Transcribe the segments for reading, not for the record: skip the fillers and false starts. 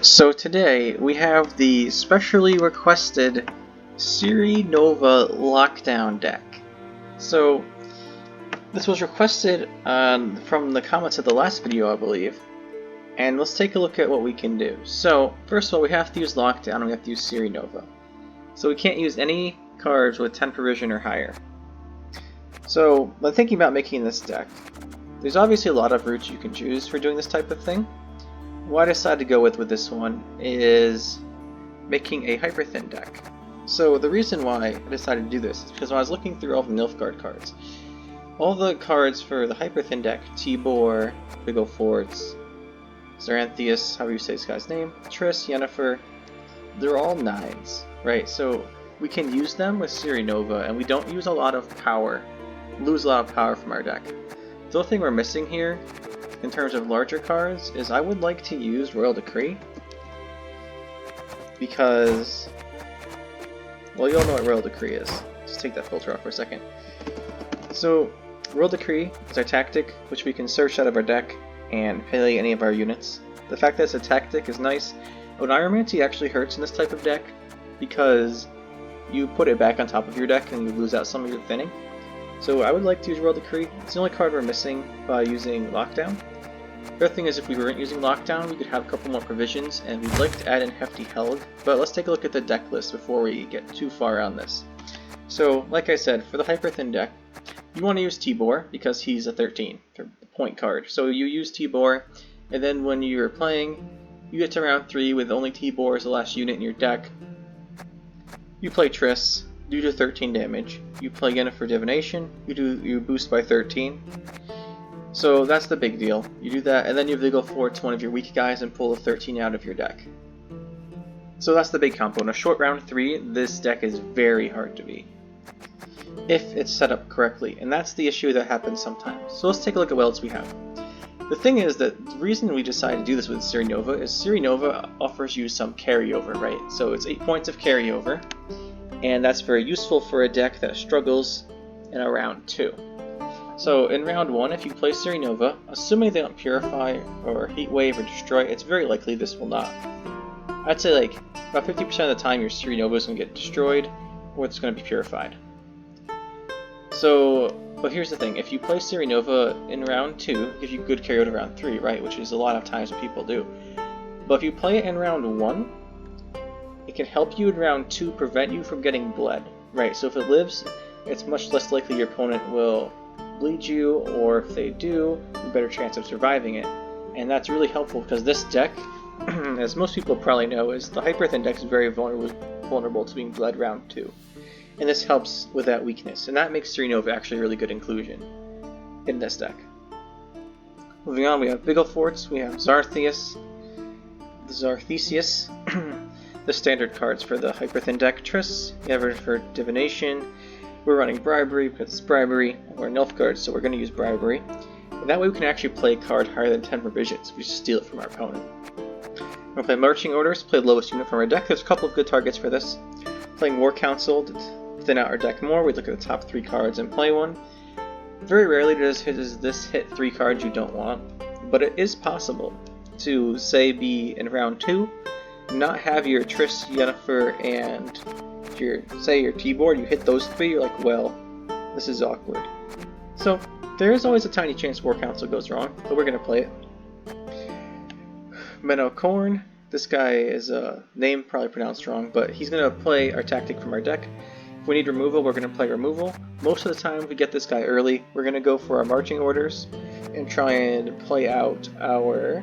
So today we have the specially requested Ciri Nova Lockdown deck. So this was requested from the comments of the last video, I believe, and let's take a look at what we can do. So first of all, we have to use Lockdown and we have to use Ciri Nova. So we can't use any cards with 10 provision or higher. So when thinking about making this deck, there's obviously a lot of routes you can choose for doing this type of thing. What I decided to go with this one is making a Hyperthin deck. So the reason why I decided to do this is because when I was looking through all the Nilfgaard cards, all the cards for the Hyperthin deck, Tibor, Big Ol' Forts, Zaranthius, however you say this guy's name, Triss, Yennefer, they're all 9s, right? So we can use them with Ciri Nova and we don't use a lot of power, lose a lot of power from our deck. The only thing we're missing here in terms of larger cards is I would like to use Royal Decree because, well, you all know what Royal Decree is. Just take that filter off for a second. So Royal Decree is our tactic, which we can search out of our deck and play any of our units. The fact that it's a tactic is nice. Oneiromancy actually hurts in this type of deck because you put it back on top of your deck and you lose out some of your thinning. So I would like to use Royal Decree. It's the only card we're missing by using Lockdown. The other thing is, if we weren't using Lockdown, we could have a couple more provisions, and we'd like to add in Hefty Helg, but let's take a look at the deck list before we get too far on this. So, like I said, for the Hyperthin deck, you want to use Tibor, because he's a 13, the point card. So you use Tibor, and then when you're playing, you get to round 3 with only Tibor as the last unit in your deck. You play Triss, you do 13 damage. You play Yennefer Divination, you boost by 13. So that's the big deal. You do that, and then you Big Ol' Forts one of your weak guys and pull a 13 out of your deck. So that's the big combo. In a short round 3, this deck is very hard to beat if it's set up correctly, and that's the issue that happens sometimes. So let's take a look at what else we have. The thing is that the reason we decided to do this with Ciri Nova is Ciri Nova offers you some carryover, right? So it's 8 points of carryover, and that's very useful for a deck that struggles in a round 2. So in round 1, if you play Ciri Nova, assuming they don't purify or heat wave or destroy, it's very likely this will not. I'd say like about 50% of the time your Ciri Nova is going to get destroyed or it's going to be purified. So, but here's the thing, if you play Ciri Nova in round 2, it gives you good carryover to round 3, right? Which is a lot of times what people do. But if you play it in round 1, it can help you in round 2 prevent you from getting bled, right? So if it lives, it's much less likely your opponent will bleed you, or if they do, you have a better chance of surviving it. And that's really helpful because this deck, as most people probably know, is the Hyperthin deck is very vulnerable to being bled round 2. And this helps with that weakness, and that makes Ciri Nova actually a really good inclusion in this deck. Moving on, we have Big Ol' Forts, we have Zaranthius, the standard cards for the Hyperthin deck. Triss, Yennefer Divination. We're running Bribery because it's Bribery. We're Nilfgaard, so we're going to use Bribery. And that way we can actually play a card higher than 10 provisions if we just steal it from our opponent. We're going to play Marching Orders, play the lowest unit from our deck. There's a couple of good targets for this. Playing War Council to thin out our deck more. We look at the top 3 cards and play one. Very rarely does this hit 3 cards you don't want, but it is possible to, say, be in round 2, not have your Triss, Yennefer, and your Tibor, you hit those 3, you're like, well, this is awkward. So there is always a tiny chance War Council goes wrong, but we're going to play it. Menno Korn, this guy is a name probably pronounced wrong, but he's going to play our tactic from our deck. If we need removal, we're going to play removal. Most of the time, if we get this guy early, we're going to go for our Marching Orders and try and play out our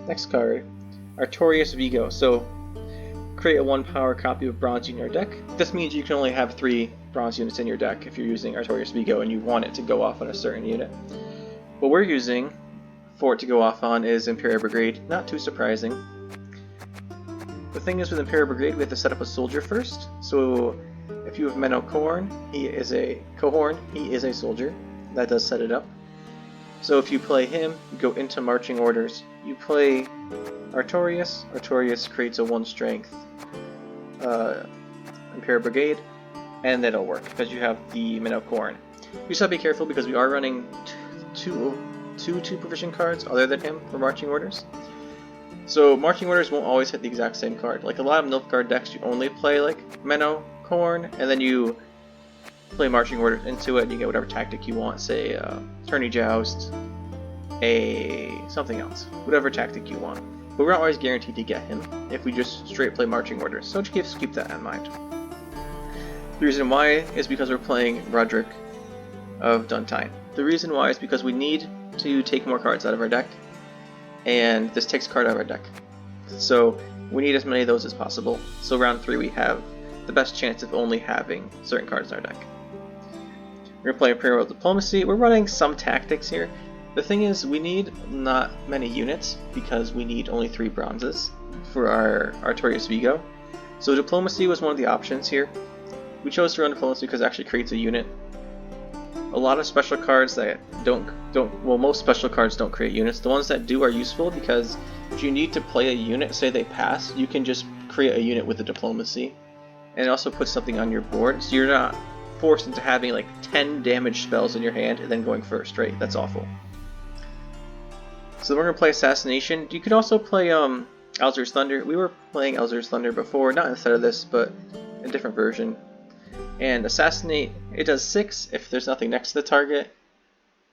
next card, Artorias Vigo. So create a 1-power copy of Bronze Unit in your deck. This means you can only have 3 Bronze Units in your deck if you're using Artorias Vigo and you want it to go off on a certain unit. What we're using for it to go off on is Imperial Brigade, not too surprising. The thing is with Imperial Brigade, we have to set up a soldier first. So if you have Menno Korn, he is a soldier. That does set it up. So if you play him, you go into Marching Orders. You play Artorias. Artorias creates a 1 strength Imperial Brigade, and that'll work because you have the Menno Korn. We just have to be careful because we are running two provision cards other than him for Marching Orders. So marching orders won't always hit the exact same card. Like a lot of Nilfgaard decks, you only play like Menno, Corn, and then you play marching orders into it and you get whatever tactic you want, say Tourney Joust, something else, whatever tactic you want. But we're not always guaranteed to get him if we just straight play marching orders, so just keep that in mind. The reason why is because we're playing Roderick of Duntine. The reason why is because we need to take more cards out of our deck, and this takes a card out of our deck. So we need as many of those as possible, so round 3 we have the best chance of only having certain cards in our deck. We're going to play Imperial Diplomacy. We're running some tactics here. The thing is, we need not many units because we need only 3 bronzes for our Artorias Vigo. So Diplomacy was one of the options here. We chose to run Diplomacy because it actually creates a unit. A lot of special cards that well, most special cards don't create units. The ones that do are useful because if you need to play a unit, say they pass, you can just create a unit with the Diplomacy. And it also puts something on your board, so you're not forced into having like 10 damage spells in your hand and then going first, right? That's awful. So we're going to play Assassination. You could also play Alzur's Thunder. We were playing Alzur's Thunder before, not instead of this, but a different version. And Assassinate, it does 6 if there's nothing next to the target,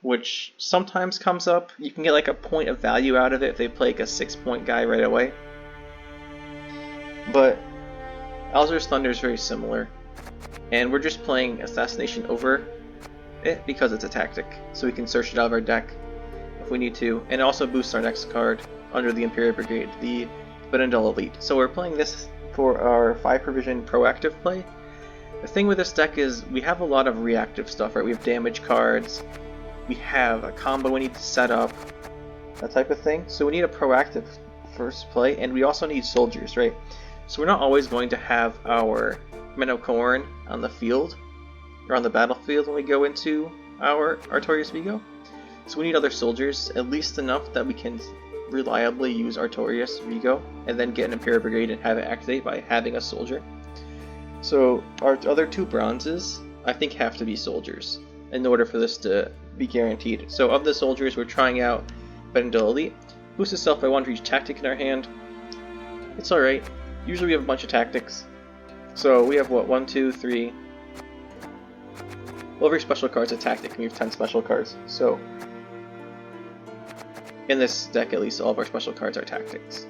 which sometimes comes up. You can get like a point of value out of it if they play like a 6-point guy right away. But Alzur's Thunder is very similar, and we're just playing Assassination over it because it's a tactic, so we can search it out of our deck if we need to, and it also boosts our next card under the Imperial Brigade, the Benendel Elite. So we're playing this for our 5 provision proactive play. The thing with this deck is we have a lot of reactive stuff, right? We have damage cards, we have a combo we need to set up, that type of thing. So we need a proactive first play, and we also need soldiers, right? So we're not always going to have our Menno Corn on the field, or on the battlefield when we go into our Artorias Vigo. So we need other soldiers, at least enough that we can reliably use Artorias Vigo, and then get an Imperial Brigade and have it activate by having a soldier. So our other 2 bronzes, I think, have to be soldiers in order for this to be guaranteed. So of the soldiers, we're trying out Benendel Elite. Boosts itself by 1 for each tactic in our hand. It's alright. Usually we have a bunch of tactics. So we have what, 1, 2, 3. Well, every special card's a tactic, and we have 10 special cards. So in this deck, at least, all of our special cards are tactics.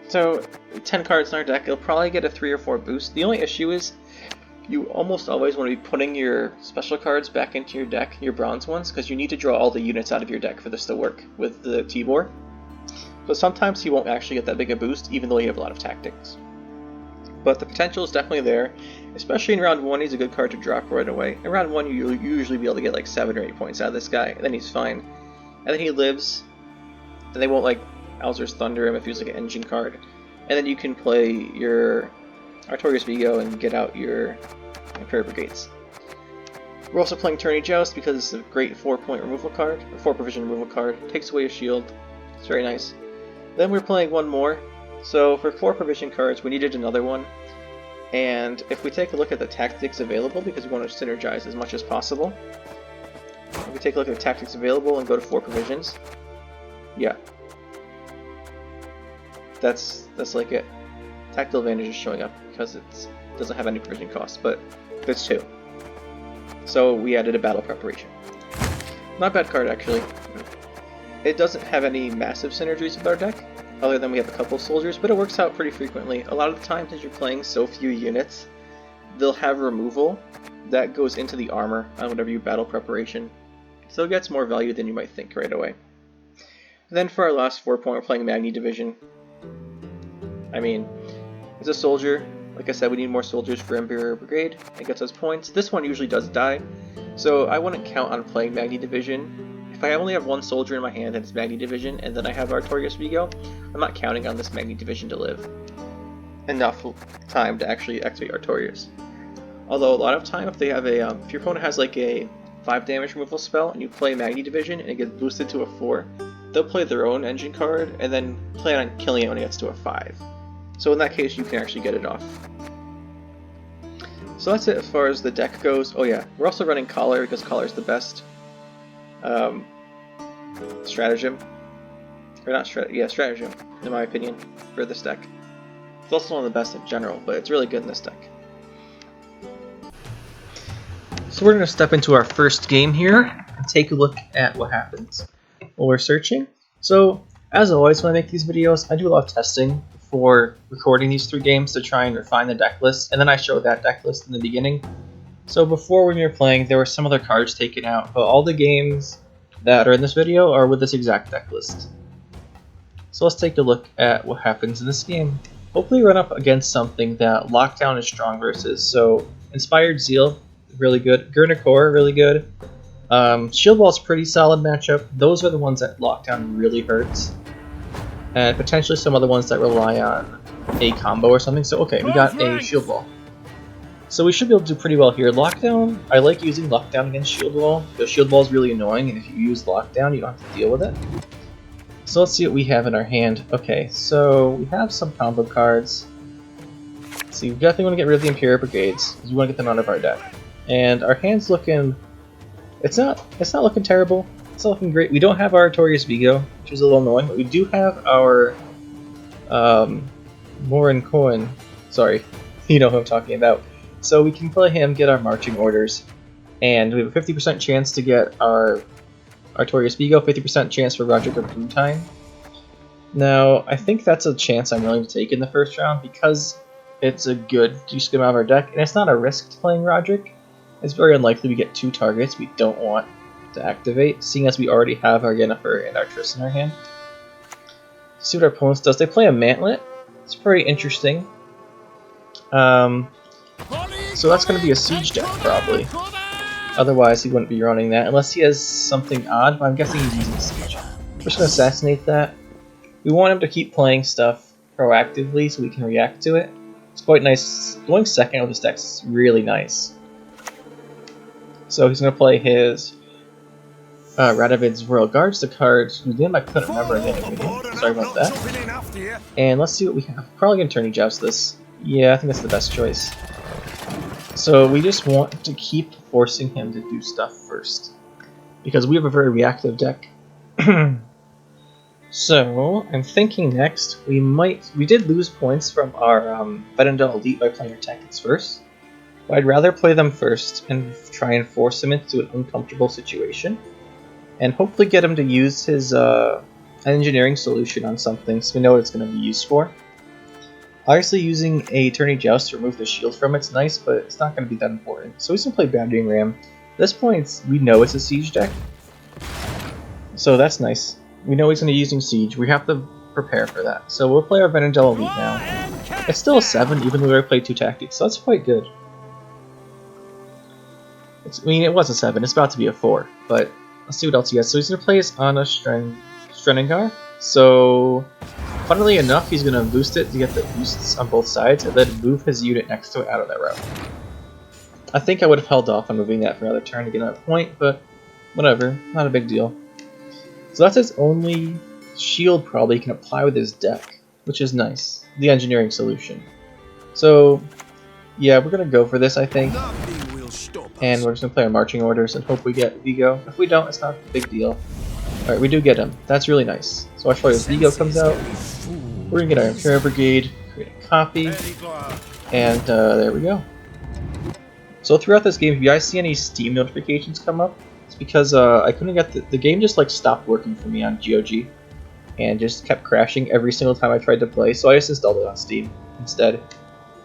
So 10 cards in our deck, it'll probably get a 3 or 4 boost. The only issue is you almost always want to be putting your special cards back into your deck, your bronze ones, because you need to draw all the units out of your deck for this to work with the Tibor. So sometimes you won't actually get that big a boost, even though you have a lot of tactics. But the potential is definitely there, especially in round 1. He's a good card to drop right away. In round 1, you usually be able to get like 7 or 8 points out of this guy, and then he's fine. And then he lives, and they won't like Alzur's Thunder him if he's like an engine card. And then you can play your Artorias Vigo and get out your Imperial Brigades. We're also playing Tourney Joust because it's a great 4-point removal card, or 4 provision removal card. Takes away a shield. It's very nice. Then we're playing one more. So for 4 provision cards, we needed another one. And if we take a look at the tactics available, because we want to synergize as much as possible, if we take a look at the tactics available and go to 4 provisions, yeah, that's like it. Tactical advantage is showing up because it doesn't have any provision costs, but there's 2. So we added a battle preparation. Not a bad card, actually. It doesn't have any massive synergies with our deck, other than we have a couple soldiers, but it works out pretty frequently. A lot of the times, since you're playing so few units, they'll have removal that goes into the armor on whatever you battle preparation, so it gets more value than you might think right away. And then for our last 4-point, we're playing Magni Division. I mean, as a soldier, like I said, we need more soldiers for Imperial Brigade. It gets us points. This one usually does die, so I wouldn't count on playing Magni Division. If I only have 1 soldier in my hand and it's Magni Division, and then I have Artorias Vigo, I'm not counting on this Magni Division to live enough time to actually activate Artorias. Although a lot of time, if they have a, if your opponent has like a 5 damage removal spell and you play Magni Division and it gets boosted to a 4, they'll play their own engine card and then plan on killing it when it gets to a 5. So in that case, you can actually get it off. So that's it as far as the deck goes. Oh yeah, we're also running Collar because Collar is the best stratagem. Or not stratagem, in my opinion, for this deck. It's also one of the best in general, but it's really good in this deck. So we're going to step into our first game here and take a look at what happens while we're searching. So, as always when I make these videos, I do a lot of testing before recording these 3 games to try and refine the deck list, and then I show that deck list in the beginning. So before when we were playing, there were some other cards taken out, but all the games that are in this video are with this exact deck list. So let's take a look at what happens in this game. Hopefully run up against something that Lockdown is strong versus. So Inspired Zeal, really good. Gurnikor, really good. Shield Wall's pretty solid matchup. Those are the ones that Lockdown really hurts. And potentially some other ones that rely on a combo or something. So okay, we got a Shield Wall. So we should be able to do pretty well here. Lockdown, I like using Lockdown against Shield Wall, because Shield Wall is really annoying, and if you use Lockdown, you don't have to deal with it. So let's see what we have in our hand. Okay, so we have some combo cards. Let's see, we definitely want to get rid of the Imperial Brigades, because we want to get them out of our deck. And our hand's looking... It's not looking terrible. It's not looking great. We don't have our Artorias Vigo, which is a little annoying, but we do have our Morin Coin. Sorry, you know who I'm talking about. So we can play him, get our marching orders, and we have a 50% chance to get our Artorias Vigo, 50% chance for Roderick or Blue-Time. Now, I think that's a chance I'm willing to take in the first round because it's a good use of our deck, and it's not a risk playing Roderick. It's very unlikely we get 2 targets we don't want to activate, seeing as we already have our Yennefer and our Triss in our hand. See what our opponents does. They play a Mantlet. It's pretty interesting. So that's going to be a siege deck, probably. Otherwise, he wouldn't be running that, unless he has something odd, but I'm guessing he's using siege. We're just going to assassinate that. We want him to keep playing stuff proactively so we can react to it. It's quite nice. Going second with this deck's really nice. So he's going to play his Radovid's Royal Guards, the card whose name I couldn't remember again. Sorry about that. And let's see what we have. Probably going to Tourney Joust this. Yeah, I think that's the best choice. So we just want to keep forcing him to do stuff first, because we have a very reactive deck. So I'm thinking next we did lose points from our Vedendal Elite by playing our tactics first, but I'd rather play them first and try and force him into an uncomfortable situation, and hopefully get him to use his engineering solution on something so we know what it's going to be used for. Obviously, using a Tourney Joust to remove the shield from it's nice, but it's not going to be that important. So he's going to play Bounding Ram. At this point, we know it's a siege deck, so that's nice. We know he's going to be using siege. We have to prepare for that. So we'll play our Vedendal Elite now. It's still a 7, even though we already played 2 tactics, so that's quite good. I mean, it was a 7. It's about to be a 4, but let's see what else he has. So he's going to play his Anna Streningar. So, funnily enough, he's going to boost it to get the boosts on both sides, and then move his unit next to it out of that route. I think I would have held off on moving that for another turn to get another point, but whatever, not a big deal. So that's his only shield probably he can apply with his deck, which is nice. The engineering solution. So, yeah, we're going to go for this, I think. And we're just going to play our marching orders and hope we get Vigo. If we don't, it's not a big deal. Alright, we do get him. That's really nice. So watch while his Vigo comes out. We're going to get our Imperial Brigade, create a copy, and there we go. So throughout this game, if you guys see any Steam notifications come up, it's because I couldn't get the game just like stopped working for me on GOG, and just kept crashing every single time I tried to play, so I just installed it on Steam instead,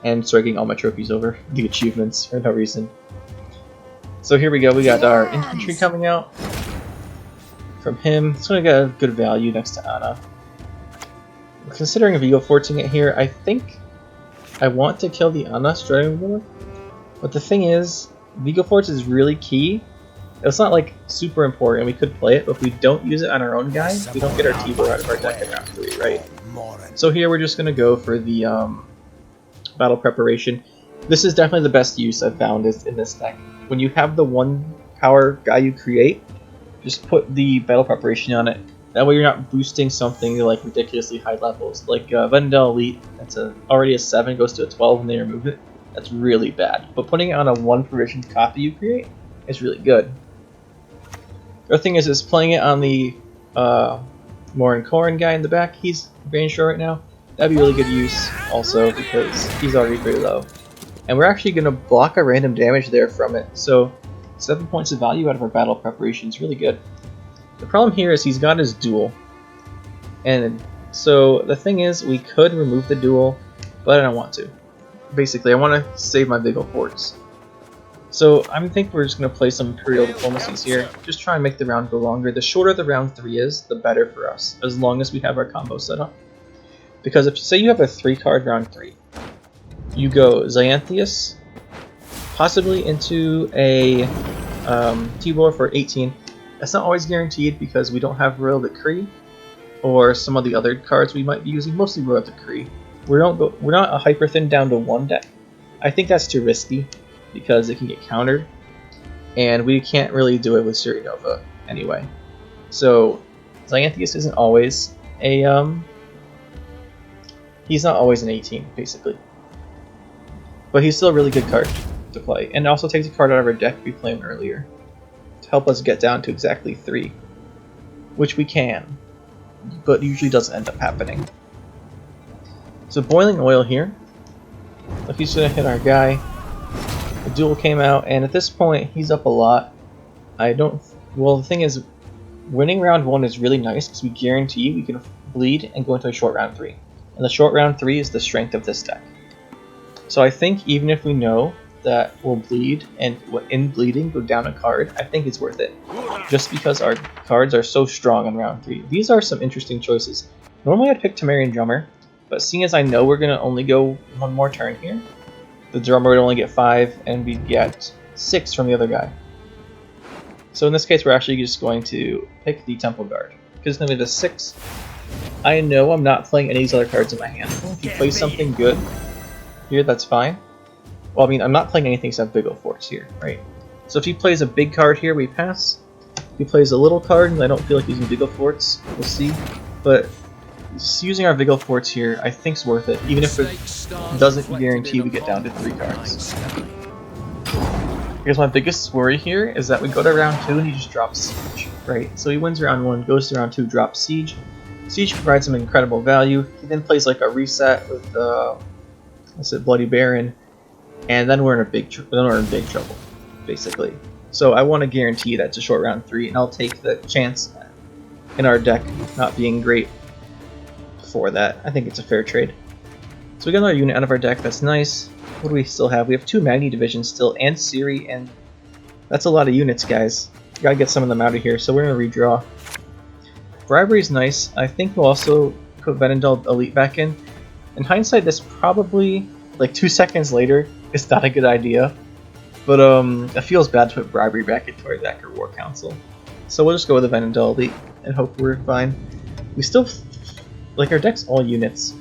and started getting all my trophies over, the achievements, for no reason. So here we go, we got our infantry coming out from him. It's going to get a good value next to Anna. Considering Vigo forcing it here, I think I want to kill the Anna Streningar, but the thing is, Vigo Force is really key. It's not like super important, we could play it, but if we don't use it on our own guy, we don't get our Tibor out of our deck in round 3, right? So here we're just going to go for the battle preparation. This is definitely the best use I've found is in this deck. When you have the 1 power guy you create, just put the battle preparation on it. That way you're not boosting something to like ridiculously high levels. Like Vedendal Elite, that's already a 7, goes to a 12 when they remove it. That's really bad. But putting it on a 1 provisioned copy you create is really good. The other thing is playing it on the Morin Corrin guy in the back, he's range short right now. That'd be really good use also because he's already pretty low. And we're actually going to block a random damage there from it, so 7 points of value out of our battle preparation is really good. The problem here is he's got his duel. And so the thing is, we could remove the duel, but I don't want to. Basically, I want to save my Vigil Forts. So I think we're just going to play some Imperial Diplomacies here, just try and make the round go longer. The shorter the round 3 is, the better for us, as long as we have our combo set up. Because if, say you have a 3-card round 3, you go Xanthias, possibly into a Tibor for 18. That's not always guaranteed because we don't have Royal Decree, or some of the other cards we might be using, mostly Royal Decree. We're not a Hyperthin down to 1 deck. I think that's too risky, because it can get countered, and we can't really do it with Ciri Nova anyway. So Xanthias isn't always a he's not always an 18 basically, but he's still a really good card to play, and also takes a card out of our deck we played earlier to help us get down to exactly 3, which we can, but usually doesn't end up happening. So Boiling Oil here, if he's gonna hit our guy. The duel came out, and at this point, he's up a lot. Well, the thing is, winning round 1 is really nice because we guarantee we can bleed and go into a short round 3. And the short round 3 is the strength of this deck. So I think even if we know that we'll bleed, and in bleeding go down a card, I think it's worth it. Just because our cards are so strong in round 3. These are some interesting choices. Normally I'd pick Temerian Drummer, but seeing as I know we're going to only go 1 more turn here, the drummer would only get 5, and we'd get 6 from the other guy. So in this case, we're actually just going to pick the Temple Guard, because it's going to be the 6. I know I'm not playing any of these other cards in my hand. If he plays something good here, that's fine. Well, I mean, I'm not playing anything except Vigil Forts here, right? So if he plays a big card here, we pass. If he plays a little card, and I don't feel like using Vigil Forts, we'll see. But just using our Vigil Forts here, I think is worth it, even if it doesn't guarantee we get down to 3 cards. Because my biggest worry here is that we go to round 2 and he just drops Siege, right? So he wins round 1, goes to round 2, drops Siege. Siege provides some incredible value. He then plays like a reset with Bloody Baron, and then we're in big trouble, basically. So I want to guarantee that it's a short round 3, and I'll take the chance in our deck not being great for that. I think it's a fair trade. So we got another unit out of our deck, that's nice. What do we still have? We have 2 Magni divisions still, and Ciri, and that's a lot of units, guys. Gotta get some of them out of here, so we're gonna redraw. Bribery's nice. I think we'll also put Venendal Elite back in. In hindsight, this probably, like 2 seconds later, is not a good idea. But it feels bad to put Bribery back into our deck or War Council. So we'll just go with the Venendal Elite and hope we're fine. We still, like, our deck's all units.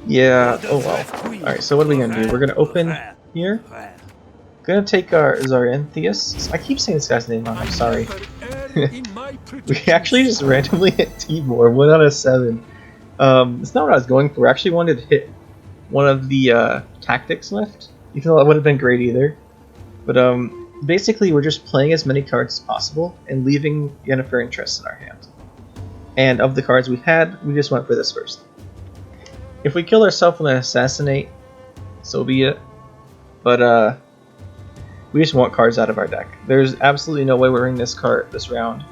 Yeah, oh well. Alright, so what are we gonna do? We're gonna open here. Gonna take our Xanthias. I keep saying this guy's name wrong, I'm sorry. We actually just randomly hit Tibor, 1 out of 7. It's not what I was going for. I actually wanted to hit one of the tactics left, even though that would have been great either. But basically we're just playing as many cards as possible and leaving Yennefer Interest in our hand. And of the cards we had, we just went for this first. If we kill ourselves with an Assassinate, so be it. But we just want cards out of our deck. There's absolutely no way we're winning this round.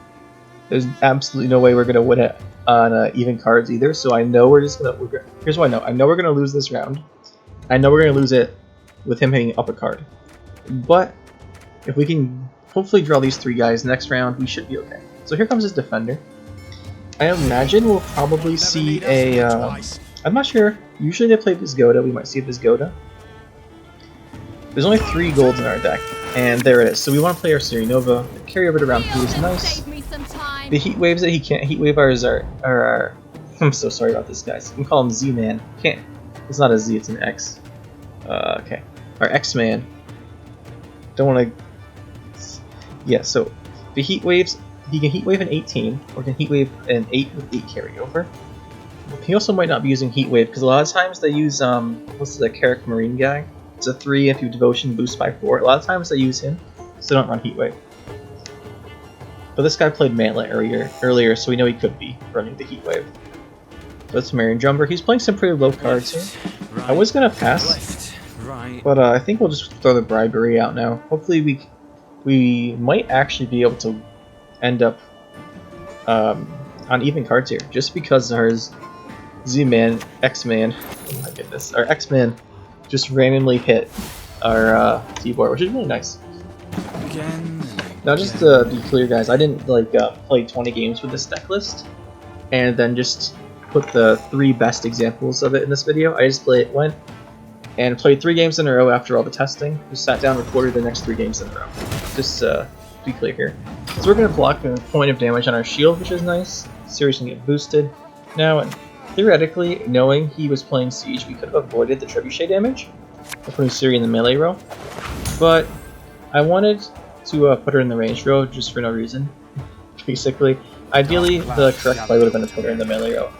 There's absolutely no way we're gonna win it on even cards either. So I know here's what I know. I know we're gonna lose this round. I know we're gonna lose it with him hitting up a card. But if we can hopefully draw these 3 guys next round, we should be okay. So here comes his Defender. I imagine we'll probably see a. I'm not sure. Usually they play Vizgoda. We might see Vizgoda. There's only 3 golds in our deck, and there it is. So we want to play our Ciri Nova. The carry over to round 2 is nice. The heat waves that he can't heat wave ours are I'm so sorry about this, guys. You can call him Z-Man. Can't. It's not a Z. It's an X. Okay. Our X-Man. Don't want to. Yeah. So the heat waves. He can heat wave an 18, or can heat wave an 8 with 8 carryover. He also might not be using Heat Wave, because a lot of times they use, what's the Carrick Marine guy? It's a 3 if you Devotion boost by 4. A lot of times they use him, so don't run Heat Wave. But this guy played Mantlet earlier, so we know he could be running the Heat Wave. So it's Marion Jumper. He's playing some pretty low cards here. I was gonna pass, but I think we'll just throw the Bribery out now. Hopefully we might actually be able to end up on even cards here, just because our Z-Man, X-Man, oh my goodness, our X-Man just randomly hit our T-Board, which is really nice. Now just to be clear guys, I didn't play 20 games with this deck list and then just put the 3 best examples of it in this video. I just went and played 3 games in a row after all the testing, just sat down and recorded the next 3 games in a row. Just to be clear here. So we're going to block a point of damage on our shield, which is nice. Ciri's going to get boosted. Now, theoretically, knowing he was playing Siege, we could have avoided the Trebuchet damage by putting Ciri in the melee row. But I wanted to put her in the range row just for no reason. Basically, ideally, the correct play would have been to put her in the melee row.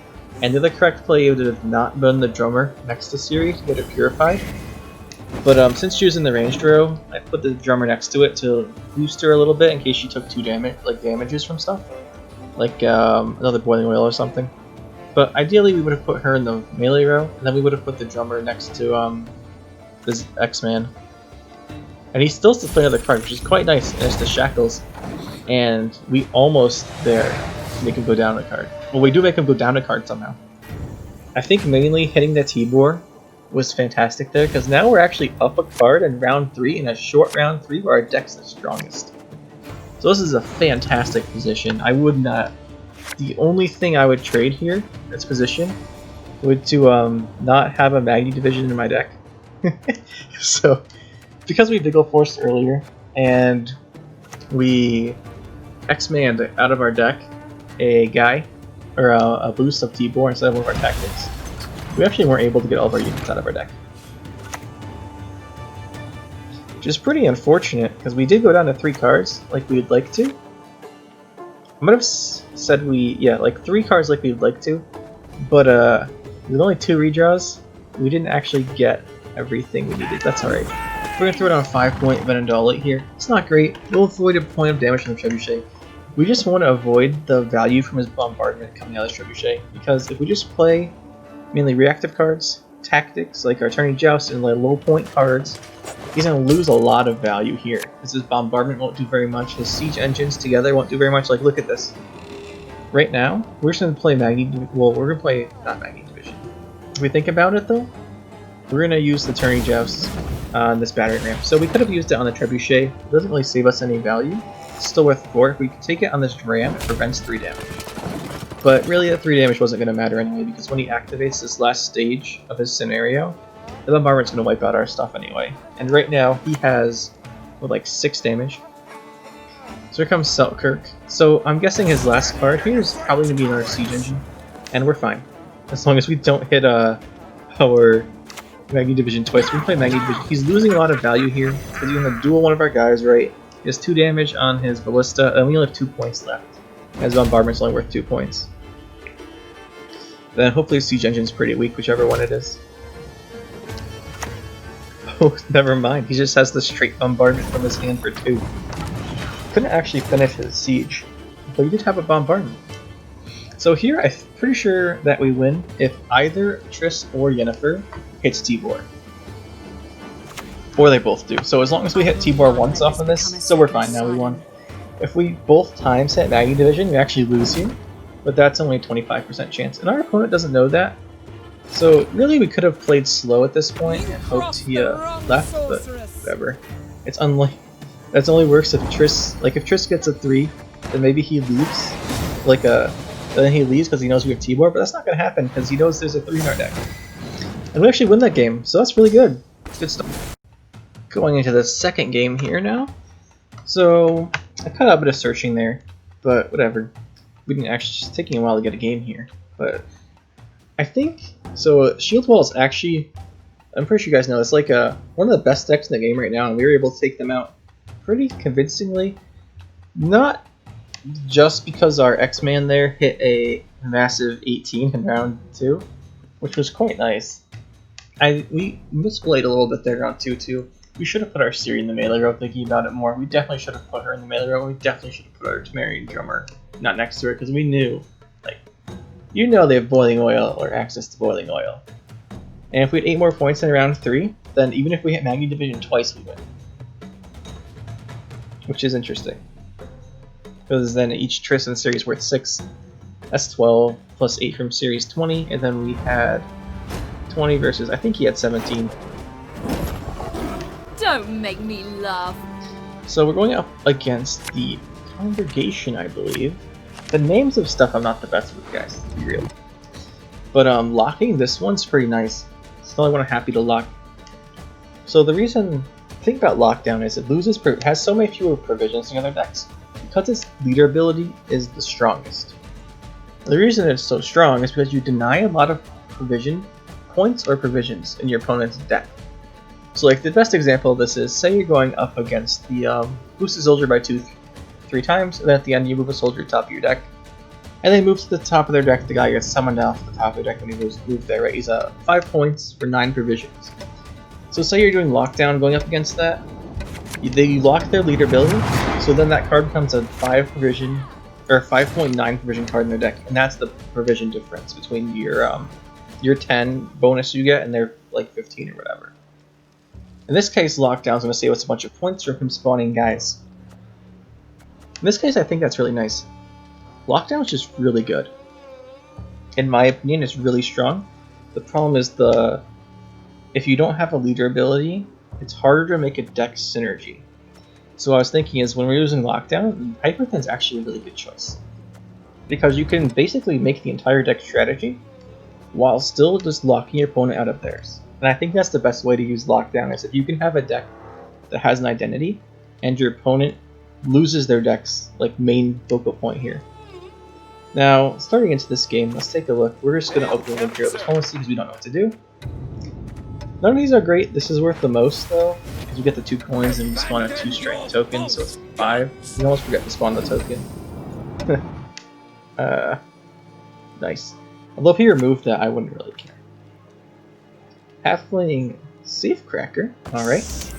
And the correct play would have not been the drummer next to Ciri to get her purified. But since she was in the ranged row, I put the drummer next to it to boost her a little bit in case she took 2 damages from stuff, like another boiling oil or something. But ideally, we would have put her in the melee row, and then we would have put the drummer next to this X-Man. And he's still playing the card, which is quite nice. And it's the Shackles, and we almost there make him go down a card. Well, we do make him go down a card somehow. I think mainly hitting the T-Boar was fantastic there, because now we're actually up a card in round 3, in a short round 3 where our deck's the strongest. So this is a fantastic position. I would not... The only thing I would trade here, in this position, would to not have a Magni Division in my deck. So, because we Vigil Force earlier, and we X-Manned out of our deck a guy, or a boost of T-Boar instead of one of our tactics, we actually weren't able to get all of our units out of our deck. Which is pretty unfortunate, because we did go down to 3 cards, like we'd like to. I might have said like 3 cards like we'd like to, but with only 2 redraws, we didn't actually get everything we needed. That's alright. We're going to throw down a 5-point Venendal here. It's not great. We'll avoid a point of damage from the Trebuchet. We just want to avoid the value from his bombardment coming out of the Trebuchet, because if we just play mainly reactive cards, tactics like our Attorney Joust, and like low point cards, he's going to lose a lot of value here, because his bombardment won't do very much, his siege engines together won't do very much. Like, look at this. Right now, we're just going to play we're going to play, not Magni Division. If we think about it though, we're going to use the Attorney Joust on this battering ramp. So we could have used it on the Trebuchet. It doesn't really save us any value. It's still worth 4. If we take it on this ramp, it prevents 3 damage. But really, that 3 damage wasn't going to matter anyway, because when he activates this last stage of his scenario, the bombardment's going to wipe out our stuff anyway. And right now, he has, like 6 damage. So here comes Selkirk. So I'm guessing his last card here is probably going to be another siege engine. And we're fine. As long as we don't hit our Magni Division twice. We play Magni Division. He's losing a lot of value here, because he's going to duel one of our guys, right? He has 2 damage on his Ballista, and we only have 2 points left. His bombardment's only worth 2 points. Then hopefully Siege Engine's pretty weak, whichever one it is. Oh, never mind. He just has the straight bombardment from his hand for 2. Couldn't actually finish his siege, but he did have a bombardment. So here, I'm pretty sure that we win if either Triss or Yennefer hits T-Boar. Or they both do. So as long as we hit T-Boar once off of this, so we're fine now, we won. If we both times hit Magni Division, we actually lose here. But that's only a 25% chance. And our opponent doesn't know that. So really we could have played slow at this point and hoped he left, but whatever. It's unlikely. That only works if Triss, if Triss gets a 3, then maybe he leaves. Then he leaves because he knows we have T-Boar, but that's not going to happen because he knows there's a 3 in our deck. And we actually win that game, so that's really good. Good stuff. Going into the second game here now. So I cut out a bit of searching there, but whatever. We didn't actually, it's taking a while to get a game here, but I think so. Shield Wall is actually, I'm pretty sure you guys know, it's like one of the best decks in the game right now, and we were able to take them out pretty convincingly. Not just because our X-Man there hit a massive 18 in round 2, which was quite nice. We misplayed a little bit there in round 2 too. We should have put our Ciri in the melee row, thinking about it more. We definitely should have put her in the melee row. We definitely should have put our Temerian drummer not next to her, because we knew, like, you know they have boiling oil or access to boiling oil. And if we had 8 more points in round 3, then even if we hit Magni Division twice, we win. Which is interesting. Because then each Triss in Ciri is worth 6. That's 12, plus 8 from Ciri's 20, and then we had 20 versus, I think he had 17. Don't make me laugh. So we're going up against the Congregation, I believe. The names of stuff I'm not the best with, guys, to be real. But locking this one's pretty nice. It's the only one I'm happy to lock. So the thing about lockdown is it has so many fewer provisions than other decks because its leader ability is the strongest. The reason it's so strong is because you deny a lot of provision points or provisions in your opponent's deck. So like the best example of this is, say you're going up against the boost a soldier by 3 times, and then at the end you move a soldier to the top of your deck, and then move to the top of their deck, the guy gets summoned off the top of their deck when he moves there, right? He's 5 points for 9 provisions. So say you're doing lockdown going up against that, you lock their leader ability, so then that card becomes a 5 provision, or 5.9 provision card in their deck, and that's the provision difference between your 10 bonus you get and their like 15 or whatever. In this case, lockdown's going to save us a bunch of points from him spawning guys. In this case, I think that's really nice. Lockdown's just really good. In my opinion, it's really strong. The problem is if you don't have a leader ability, it's harder to make a deck synergy. So what I was thinking is, when we're using lockdown, Hyperthin's actually a really good choice. Because you can basically make the entire deck strategy while still just locking your opponent out of theirs. And I think that's the best way to use lockdown, is if you can have a deck that has an identity and your opponent loses their deck's like main focal point here. Now, starting into this game, let's take a look. We're just going to open the Imperial Diplomacy because we don't know what to do. None of these are great. This is worth the most though, because you get the 2 coins and you spawn a 2 strength token, so it's 5. You almost forget to spawn the token. Nice. Although if he removed that, I wouldn't really care. Halfling Safecracker. Alright.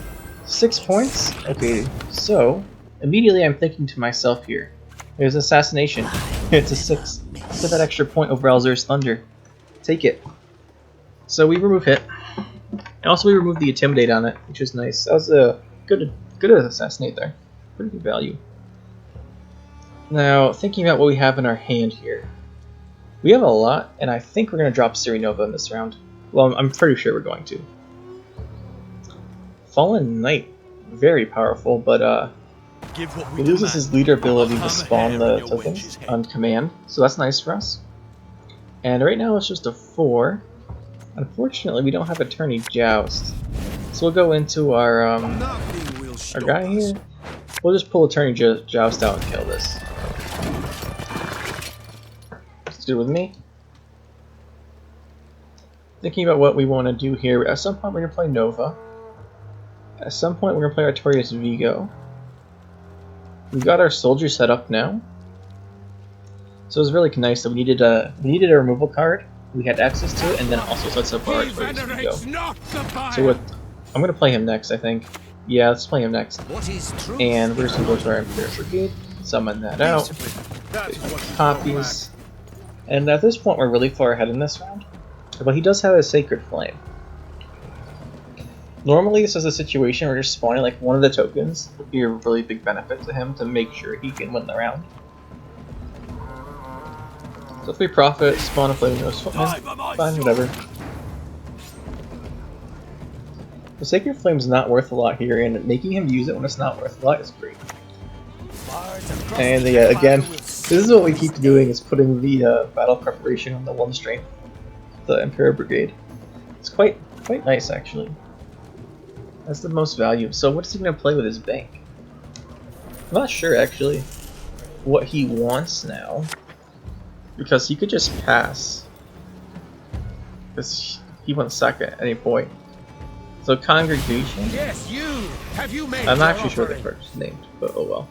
6 points. Okay, so immediately I'm thinking to myself here, there's Assassination. It's a 6. Get that extra point over Alzur's Thunder. Take it. So we remove hit. And also we remove the Intimidate on it, which is nice. That was a good Assassinate there. Pretty good value. Now, thinking about what we have in our hand here. We have a lot, and I think we're going to drop Ciri Nova in this round. Well, I'm pretty sure we're going to. Fallen Knight. Very powerful, but he loses his leader ability to spawn the tokens on command, so that's nice for us. And right now it's just a 4. Unfortunately, we don't have Attorney Joust, so we'll go into our guy here. We'll just pull Attorney Joust out and kill this. Let's do it with me. Thinking about what we want to do here, at some point we're going to play Nova. At some point we're going to play Artorias Vigo. We've got our soldier set up now. So it was really nice that we needed a removal card. We had access to it, and then it also sets up our Artorias Vigo. So I'm going to play him next, I think. Yeah, let's play him next. And we're just going to go to our Imperial Brigade, summon that out, copies. And at this point we're really far ahead in this round. But he does have a Sacred Flame. Normally this is a situation where just spawning like one of the tokens would be a really big benefit to him to make sure he can win the round. So if we profit, spawn a Flaming Nose Footman, fine, whatever. The Sacred Flame's not worth a lot here, and making him use it when it's not worth a lot is great. And yeah, again, this is what we keep doing, is putting the battle preparation on the 1 strength, the Imperial Brigade. It's quite nice actually. That's the most value. So what's he going to play with his bank? I'm not sure actually what he wants now, because he could just pass. Because he wants sack at any point. So Congregation. Yes, you. Have you made I'm not actually sure the card's named, but oh well.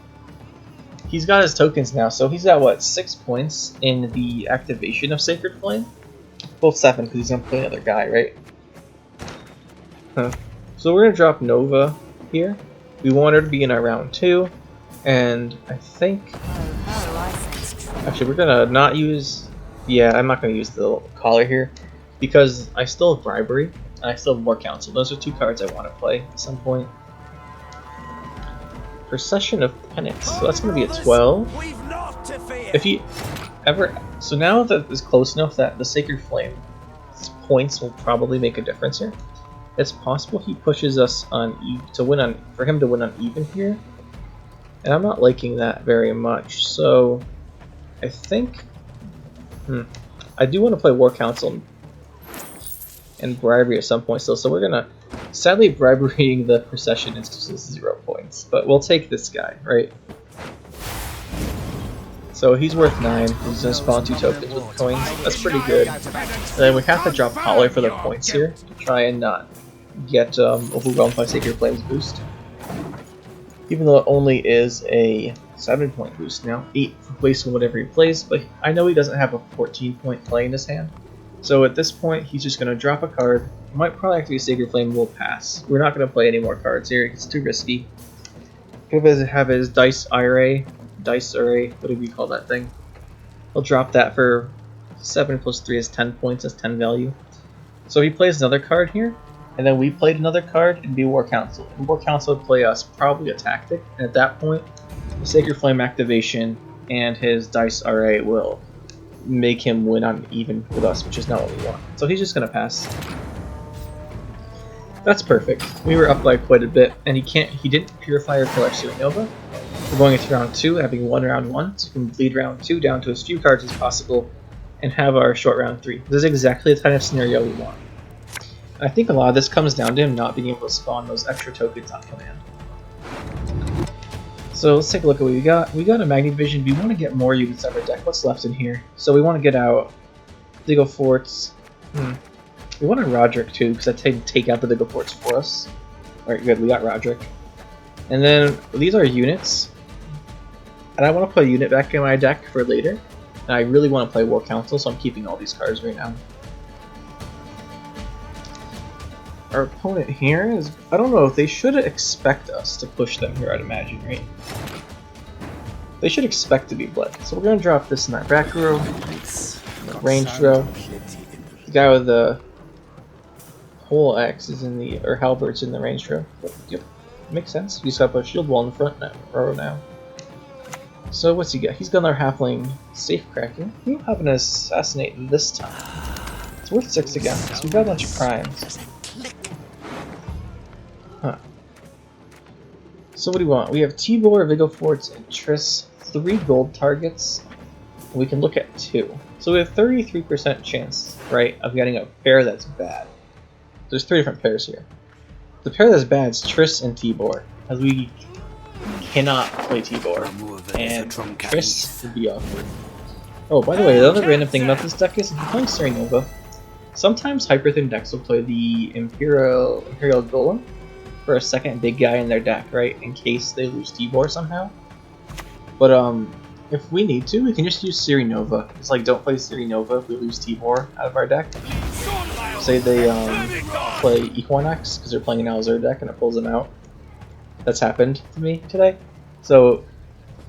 He's got his tokens now, so he's at what, 6 points in the activation of Sacred Flame? Well, 7 because he's gonna play another guy, right? Huh. So we're gonna drop Nova here. We want her to be in our round 2, and I think actually we're gonna not use. Yeah, I'm not gonna use the collar here because I still have bribery and I still have more counsel. Those are 2 cards I want to play at some point. Procession of Penance. So that's gonna be a 12. If he ever, so now that it's close enough that the Sacred Flame points will probably make a difference here. It's possible he pushes us on for him to win on even here, and I'm not liking that very much. So I think I do want to play War Council and bribery at some point still. So we're gonna sadly briberying the procession is just 0 points, but we'll take this guy, right? So he's worth 9. He's gonna spawn 2 tokens with coins. That's pretty good. And then we have to drop Collar for the points here to try and not get overwhelmed by Sacred Flame's boost. Even though it only is a 7-point boost now, 8 for placing whatever he plays, but I know he doesn't have a 14-point play in his hand. So at this point, he's just gonna drop a card. It might probably activate Sacred Flame. We'll pass. We're not gonna play any more cards here. It's too risky. Gonna have his dice array. What do we call that thing? He'll drop that for 7 plus 3 is 10 points, that's 10 value. So he plays another card here, and then we played another card, and be War Council. And War Council would play us probably a tactic, and at that point, the Sacred Flame activation and his dice array will make him win on even with us, which is not what we want. So he's just gonna pass. That's perfect. We were up by quite a bit, and he didn't purify or collect Supernova. We're going into round 2, having won round 1, so we can bleed round 2 down to as few cards as possible, and have our short round 3. This is exactly the kind of scenario we want. I think a lot of this comes down to him not being able to spawn those extra tokens on command. So let's take a look at what we got. We got a Magnivision. We want to get more units out of our deck. What's left in here? So we want to get out Diggle Forts. We want a Roderick too, because I take out the Diggle Forts for us. Alright, good. We got Roderick. And then these are units. And I want to put a unit back in my deck for later. And I really want to play War Council, so I'm keeping all these cards right now. Our opponent here is... I don't know if they should expect us to push them here, I'd imagine, right? They should expect to be bled. So we're going to drop this in our back row. Range row. The guy with the pole axe is in the... or halbert's in the range row. Yep, makes sense. He's got a shield wall in the front row now. So what's he got? He's got our halfling safe cracking. We don't have an assassinate this time. It's worth 6 again, so we've got a bunch of crimes. Huh. So what do we want? We have Tibor, Vigil Forts, and Triss. 3 gold targets. And we can look at 2. So we have 33% chance, right, of getting a pair that's bad. There's 3 different pairs here. The pair that's bad is Triss and Tibor, as we cannot play Tibor, and Triss would be awkward. Oh, by the way, the other random thing about this deck is if you're playing Ciri Nova, sometimes Hyperthin decks will play the Imperial Golem for a second big guy in their deck, right, in case they lose Tibor somehow. But if we need to, we can just use Ciri Nova. It's like, don't play Ciri Nova if we lose Tibor out of our deck. Say they play Equinox because they're playing an Alzur deck and it pulls them out. That's happened to me today. So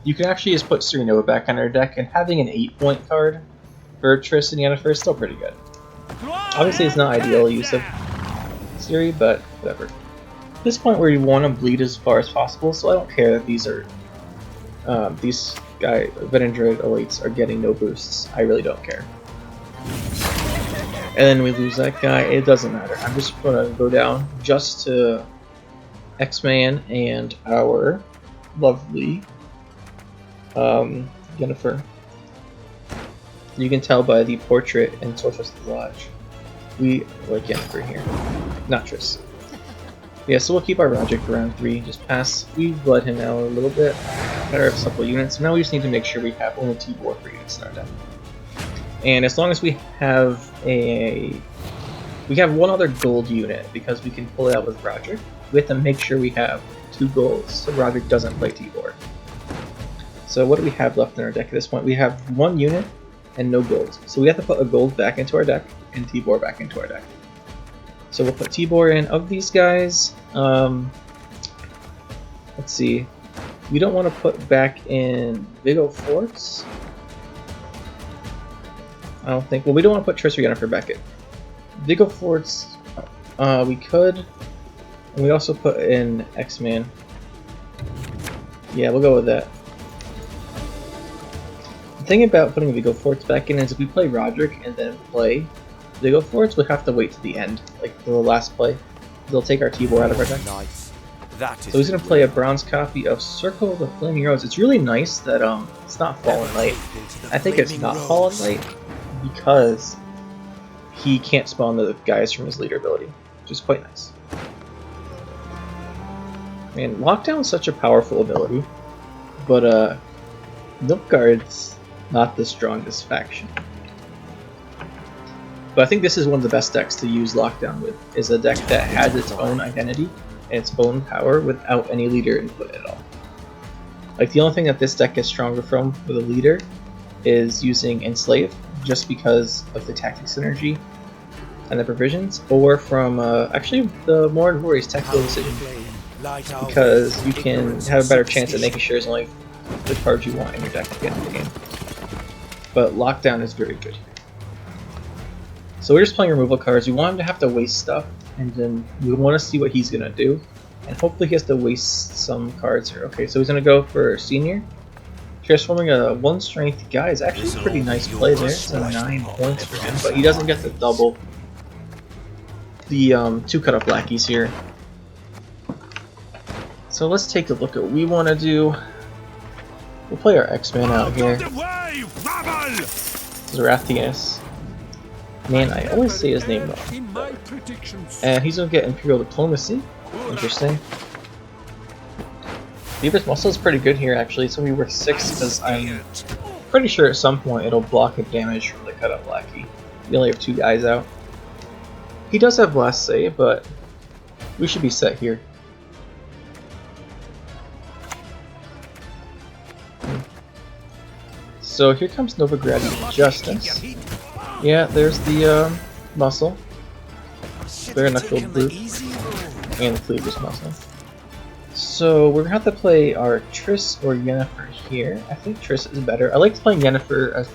you can actually just put Ciri Nova back on our deck, and having an 8-point card for Triss and Yennefer is still pretty good. Obviously it's not ideal use of Ciri, but whatever. At this point where you want to bleed as far as possible, so I don't care that these are these guy Venendroid elites are getting no boosts. I really don't care. And then we lose that guy, it doesn't matter. I'm just gonna go down just to X-Man and our lovely Yennefer. You can tell by the portrait in Sorceress Lodge. We like Yennefer here, not Triss. Yeah, so we'll keep our Roderick for round 3, just pass. We've bled him out a little bit, better have a couple units. Now we just need to make sure we have only 2 war for units in our deck. And as long as we have one other gold unit, because we can pull it out with Roderick, we have to make sure we have 2 golds, so Roderick doesn't play Tibor. So what do we have left in our deck at this point? We have 1 unit and no gold. So we have to put a gold back into our deck and Tibor back into our deck. So we'll put Tibor in. Of these guys, let's see. We don't want to put back in Vigo Forts. I don't think. Well, we don't want to put Triss or Yennefer back in. Vigo Forts, we could. And we also put in X-Man. Yeah, we'll go with that. The thing about putting Vigo Forts back in is if we play Roderick and then play Vigo Forts, we'll have to wait to the end, like the last play. They'll take our Tibor out of our deck. So he's going to play a bronze copy of Circle of the Flaming Rose. It's really nice that it's not Fallen Light. I think it's not Fallen Light because he can't spawn the guys from his leader ability, which is quite nice. Man, Lockdown is such a powerful ability, but Nilfgaard's not the strongest faction. But I think this is one of the best decks to use Lockdown with, is a deck that has its own identity and its own power without any leader input at all. Like, the only thing that this deck gets stronger from with a leader is using Enslave, just because of the tactic synergy and the provisions, or from actually the Morin Warriors tactical decision, because you can have a better chance at making sure it's only the cards you want in your deck at the end of the game. But Lockdown is very good here. So we're just playing removal cards. We want him to have to waste stuff, and then we want to see what he's going to do. And hopefully he has to waste some cards here. Okay, so he's going to go for Senior. Transforming a 1 strength guy is actually a pretty nice play there. It's a 9 points for him, but he doesn't get to double the 2 cut-off lackeys here. So let's take a look at what we want to do. We'll play our X-Man out here. Zarathias. Man, I always say his name wrong. And he's gonna get Imperial Diplomacy. Interesting. Beaver's Muscle is pretty good here, actually. It's only worth 6 because I'm pretty sure at some point it'll block a damage from the cut-up lackey. We only have 2 guys out. He does have Last Say, but we should be set here. So here comes Novigradian Justice. Yeah, there's the muscle. Bare knuckled brute. And the cleaver's muscle. So we're gonna have to play our Triss or Yennefer here. I think Triss is better. I like playing Yennefer as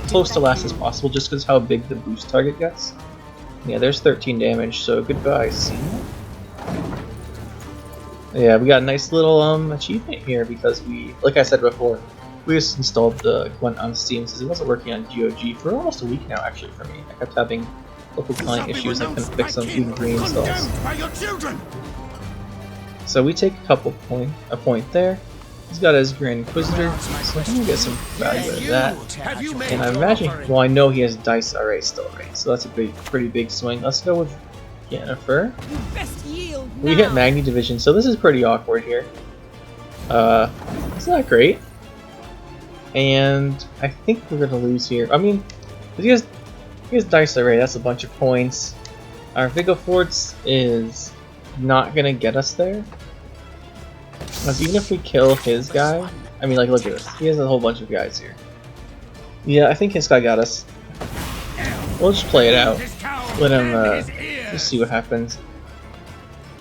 close to last as possible just because how big the boost target gets. Yeah, there's 13 damage, so goodbye, Senior. Yeah, we got a nice little achievement here because we, like I said before, we just installed the Gwent on Steam since it wasn't working on GOG for almost a week now, actually, for me. I kept having local client issues. I couldn't fix some even reinstalls. So we take a point there. He's got his Grand Inquisitor, so I'm gonna get some value out of that. And I imagine, well, I know he has Dice RA still, right? So that's a pretty big swing. Let's go with Yennefer. We hit Magni Division, so this is pretty awkward here. It's not great. And I think we're gonna lose here. I mean, he has Dice Array, that's a bunch of points. Our Vigo Forts is not gonna get us there. Because even if we kill his guy, I mean, like, look at this. He has a whole bunch of guys here. Yeah, I think his guy got us. We'll just play it out. Let him just see what happens.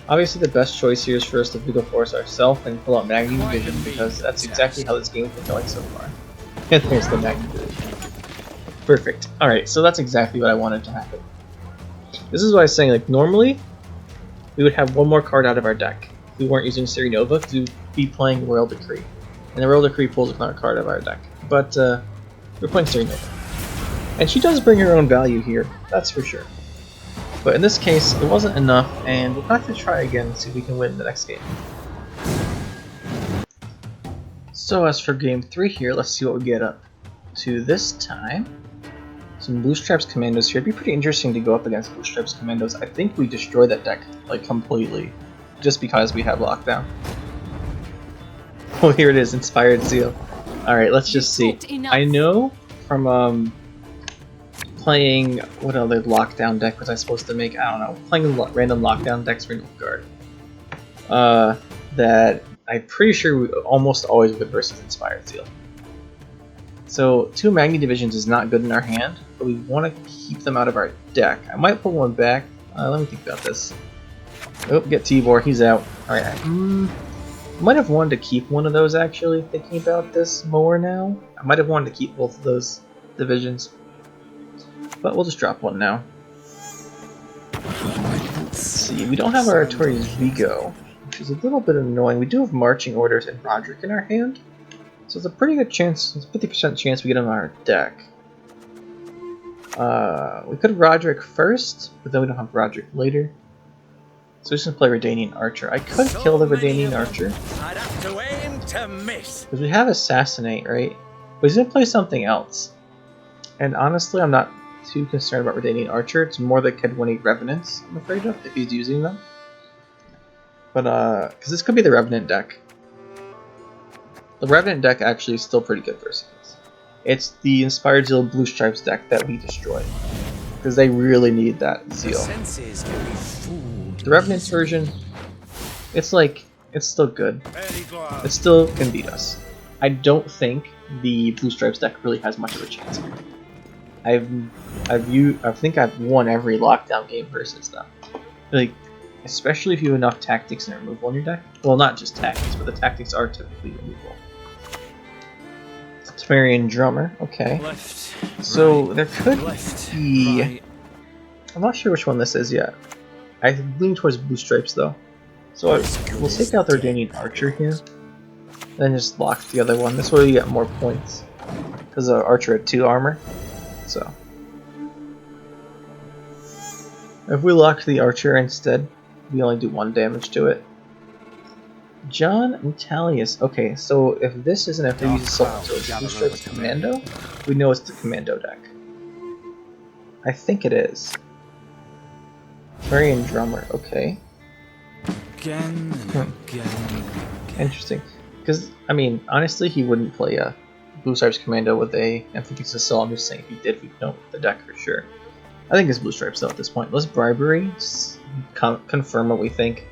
Obviously, the best choice here is for us to Vigo Force ourselves and pull out Magni Division because that's exactly how this game's been going so far. And there's the Magni Division. Perfect. Alright, so that's exactly what I wanted to happen. This is what I was saying, like, normally we would have one more card out of our deck if we weren't using Ciri Nova to be playing Royal Decree. And the Royal Decree pulls another card out of our deck. But we're playing Ciri Nova. And she does bring her own value here, that's for sure. But in this case, it wasn't enough, and we'll have to try again and see if we can win the next game. So as for game 3 here, let's see what we get up to this time. Some Bluestripes Commandos here. It'd be pretty interesting to go up against Bluestripes Commandos. I think we destroy that deck, like, completely, just because we have Lockdown. Oh, here it is, Inspired Zeal. Alright, let's just see. I know from, playing, what other Lockdown deck was I supposed to make? I don't know. Playing random Lockdown decks for Nilfgaard. That I'm pretty sure we almost always would versus Inspired Zeal. So 2 Magni Divisions is not good in our hand, but we want to keep them out of our deck. I might pull one back, Let me think about this. Oh, get Tibor, he's out. Alright. Might have wanted to keep one of those actually, thinking about this more now. I might have wanted to keep both of those divisions. But we'll just drop one now. Let's see, we don't have our Artori's Vigo, which is a little bit annoying. We do have marching orders and Roderick in our hand. So it's a pretty good chance, it's a 50% chance we get him on our deck. We could have Roderick first, but then we don't have Roderick later. So we're just gonna play Redanian Archer. I could kill the Redanian Archer. I'd have to aim to miss. Because we have Assassinate, right? But he's gonna play something else. And honestly, I'm not too concerned about Redanian Archer. It's more the Kedwini Revenants, I'm afraid of, if he's using them. But, because this could be the Revenant deck. The Revenant deck actually is still pretty good versus this. It's the Inspired Zeal Blue Stripes deck that we destroyed. Because they really need that Zeal. The Revenant version, it's like, it's still good. It still can beat us. I don't think the Blue Stripes deck really has much of a chance here. I think I've won every lockdown game versus them. Like, especially if you have enough tactics and removal in your deck. Well, not just tactics, but the tactics are typically removal. Temerian Drummer, okay. Left, so right, there could be... right. I'm not sure which one this is yet. I lean towards Blue Stripes though. So we'll take out the Redanian Archer here. Then just lock the other one. This way we get more points. Because the Archer had 2 armor. So if we lock the Archer instead, we only do 1 damage to it. John Metalius. Okay, so if this isn't after he uses Assault Artillery, Blue Stripes Commando, we know it's the Commando deck. I think it is. Temerian Drummer, okay. Again and again. Interesting. Because, I mean, honestly, he wouldn't play a Blue Stripes Commando with a Amphibious Assault. I'm just saying if he did, we'd know the deck for sure. I think it's Blue Stripes though at this point. Let's Bribery, confirm what we think.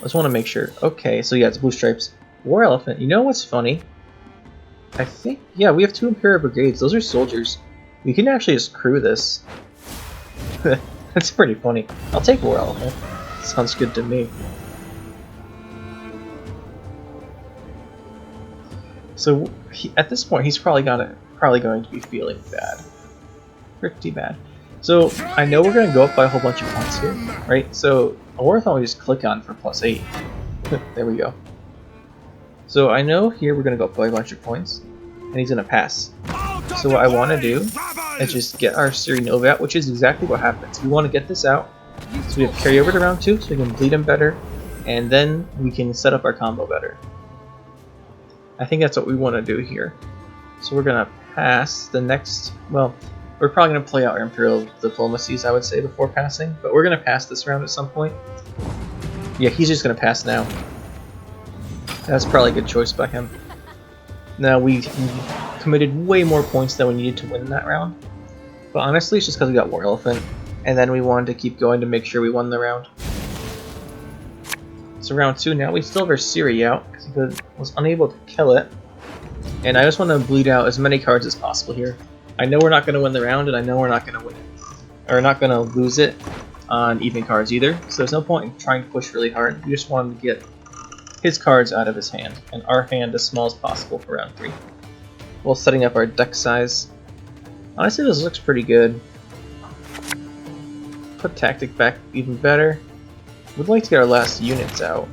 Let's want to make sure. Okay, so yeah, it's Blue Stripes. War Elephant. You know what's funny? I think, yeah, we have 2 Imperial Brigades. Those are soldiers. We can actually just crew this. That's pretty funny. I'll take War Elephant. Sounds good to me. So at this point, he's probably going to be feeling bad, pretty bad. So I know we're going to go up by a whole bunch of points here, right? So a War Elephant we just click on for +8. There we go. So I know here we're going to go up by a bunch of points, and he's going to pass. So what I want to do is just get our Ciri Nova out, which is exactly what happens. We want to get this out, so we have carry over to round 2, so we can bleed him better, and then we can set up our combo better. I think that's what we want to do here. So we're going to pass the next, well, we're probably going to play out our Imperial Diplomacies, I would say, before passing, but we're going to pass this round at some point. Yeah, he's just going to pass now. That's probably a good choice by him. Now, we committed way more points than we needed to win that round. But honestly, it's just because we got War Elephant, and then we wanted to keep going to make sure we won the round. So round 2 now, we still have our Ciri out, because he was unable to kill it. And I just want to bleed out as many cards as possible here. I know we're not going to win the round, and I know we're not going to win it. Or not going to lose it on even cards either, so there's no point in trying to push really hard. We just want him to get his cards out of his hand, and our hand as small as possible for round 3. While setting up our deck size. Honestly, this looks pretty good. Put Tactic back even better. We'd like to get our last units out.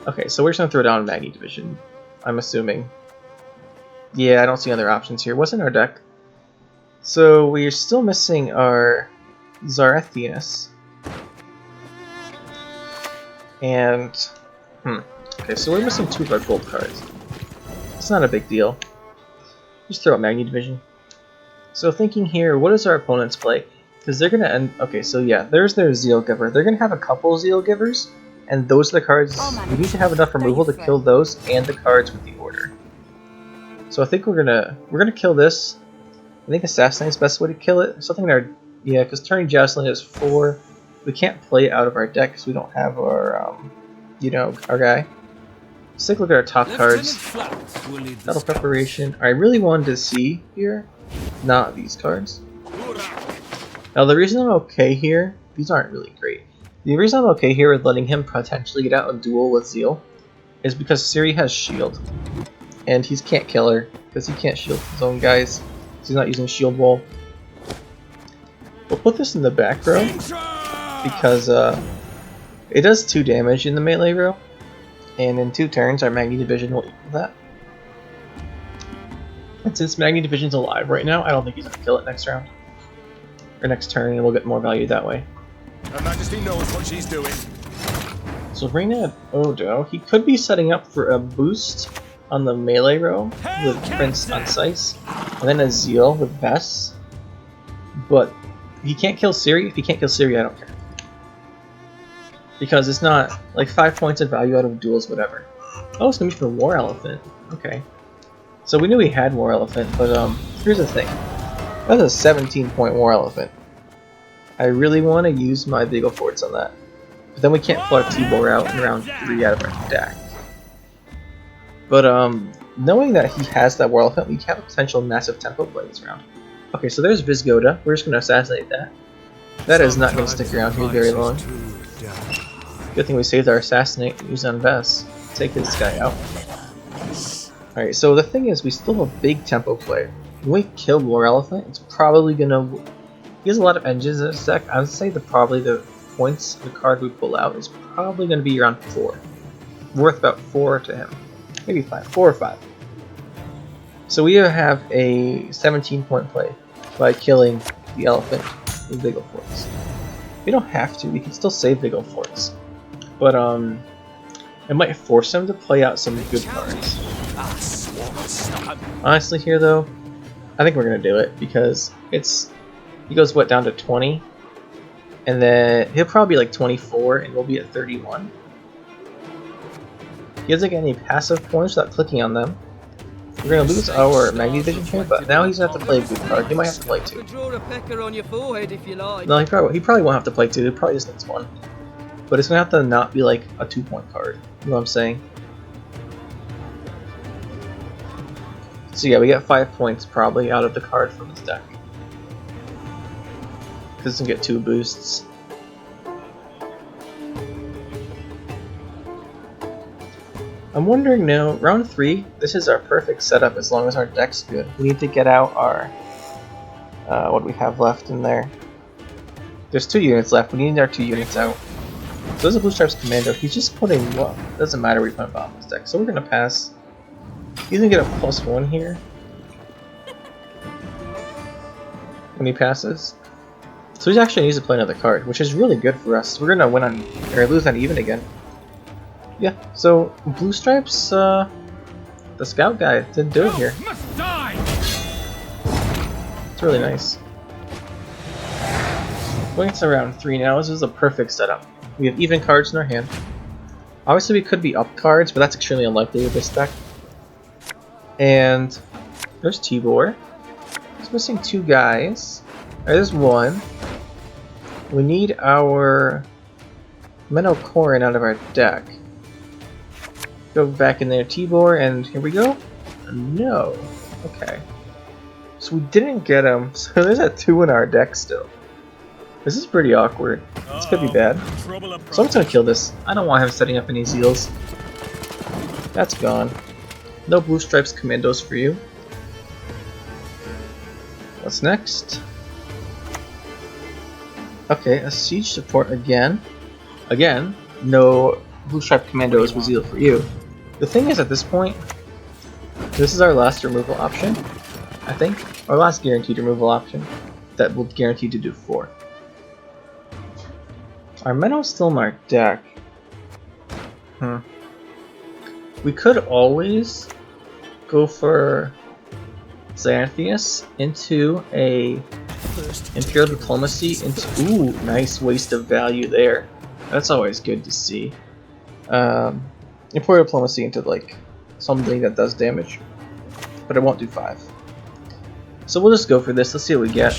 Okay, so we're just going to throw down Magni Division, I'm assuming. Yeah, I don't see other options here. What's in our deck? So we're still missing our Zarethius. And, okay, so we're missing 2 of our gold cards. It's not a big deal. Just throw out Magni Division. So thinking here, what does our opponents play? Because they're going to end... Okay, so yeah, there's their Zeal Giver. They're going to have a couple Zeal Givers, and those are the cards... We need to have enough removal to kill those and the cards with the order. So I think we're gonna kill this. I think Assassinate is the best way to kill it. Something in our... Yeah, because turning Jocelyn is 4. We can't play it out of our deck because we don't have our, you know, our guy. Let's take a look at our top cards. Battle Preparation. I really wanted to see here, not these cards. Now the reason I'm okay here, these aren't really great. The reason I'm okay here with letting him potentially get out and duel with Zeal is because Ciri has shield. And he can't kill her, because he can't shield his own guys. So he's not using shield wall. We'll put this in the back row, because it does 2 damage in the melee row. And in 2 turns our Magni Division will equal that. And since Magni Division's alive right now, I don't think he's going to kill it next round. Or next turn, and we'll get more value that way. Her Majesty knows what she's doing. So Reina at Odo, he could be setting up for a boost on the melee row with Prince on Sice, and then a Zeal with Vess. But he can't kill Ciri. If he can't kill Ciri, I don't care. Because it's not like 5 points of value out of duels, whatever. Oh, it's gonna be for War Elephant. Okay. So we knew we had War Elephant, but here's the thing. That's a 17-point War Elephant. I really want to use my Beagle Forts on that. But then we can't pull our T-Bore out in round 3 out of our deck. But knowing that he has that War Elephant, we have a potential massive tempo play this round. Okay, so there's Vizgoda. We're just going to assassinate that. That is not going to stick around here very long. Good thing we saved our assassinate and use on Vess. Take this guy out. Alright, so the thing is, we still have a big tempo play. When we kill War Elephant, it's probably gonna... He has a lot of engines in his deck. I would say that probably the points of the card we pull out is probably gonna be around 4. Worth about 4 to him. Maybe 5. 4 or 5. So we have a 17-point play by killing the elephant with Beagle Forts. We don't have to, we can still save Beagle Forts. But it might force him to play out some good cards. Honestly here though, I think we're gonna do it because he goes what, down to 20, and then he'll probably be like 24 and we'll be at 31. He doesn't get any passive points without clicking on them. We're gonna lose our Magni Division here, but now he's gonna have to play a good card. He might have to play 2. No, he probably won't have to play 2, he probably just needs 1. But it's gonna have to not be like a 2-point card. You know what I'm saying? So yeah, we get 5 points probably out of the card from his deck. Because he can get 2 boosts. I'm wondering now, round 3, this is our perfect setup as long as our deck's good. We need to get out our, what do we have left in there? There's 2 units left, we need our 2 units out. So there's a Blue Stripes Commando, he's just putting, well, doesn't matter where you put a bomb in his deck, so we're gonna pass. He's gonna get a +1 here. When he passes. So he actually needs to play another card, which is really good for us. We're gonna win on, or lose on even again. Yeah, so Blue Stripes, the scout guy didn't do it here. It's really nice. Going into round 3 now, this is a perfect setup. We have even cards in our hand. Obviously we could be up cards, but that's extremely unlikely with this deck. And there's T-Bore. He's missing 2 guys. There's 1. We need our Menno Corin out of our deck. Go back in there, T-Bore, and here we go. No. Okay. So we didn't get him, so there's a 2 in our deck still. This is pretty awkward. This could be bad. So I'm just gonna kill this. I don't want him setting up any Zeals. That's gone. No Blue Stripes Commandos for you. What's next? Okay, a Siege Support again. Again, no Blue Stripe Commandos with Zeal for you. The thing is, at this point, this is our last removal option, I think. Our last guaranteed removal option that will guarantee to do 4. Our Menno's still in our deck. We could always go for Xanthias into a Imperial Diplomacy into... Ooh, nice waste of value there. That's always good to see. Imperial Diplomacy into like something that does damage. But it won't do 5. So we'll just go for this. Let's see what we get.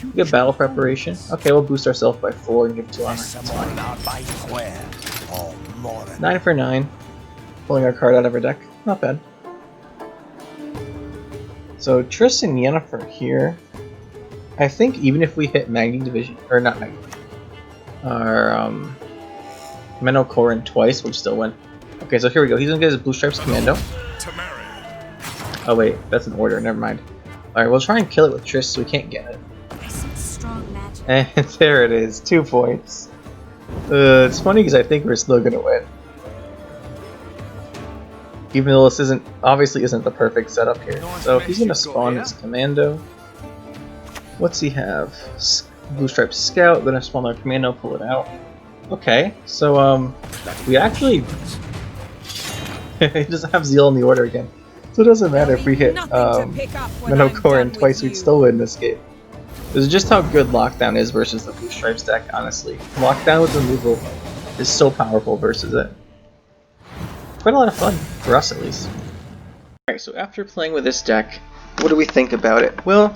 We get Battle Preparation. Okay, we'll boost ourselves by 4 and give 2 armor. That's fine. 9 for 9. Pulling our card out of our deck. Not bad. So Triss and Yennefer here. I think even if we hit Magni Division, or not Magni, our Menocorin twice, we'd still win. Okay, so here we go. He's gonna get his Blue Stripes Commando. Oh wait, that's an order. Never mind. All right, we'll try and kill it with Triss so we can't get it. I sense strong magic. And there it is, 2 points. It's funny because I think we're still gonna win, even though this obviously isn't the perfect setup here. So he's gonna spawn his Commando. What's he have? Blue Stripe Scout. Gonna spawn our Commando, pull it out. Okay, so we actually he doesn't have Zeal in the order again, so it doesn't matter if we hit Menocorin twice. We'd still win this game. This is just how good Lockdown is versus the Blue Stripes deck. Honestly, Lockdown with removal is so powerful versus it. Quite a lot of fun for us, at least. Alright, so after playing with this deck, what do we think about it? Well,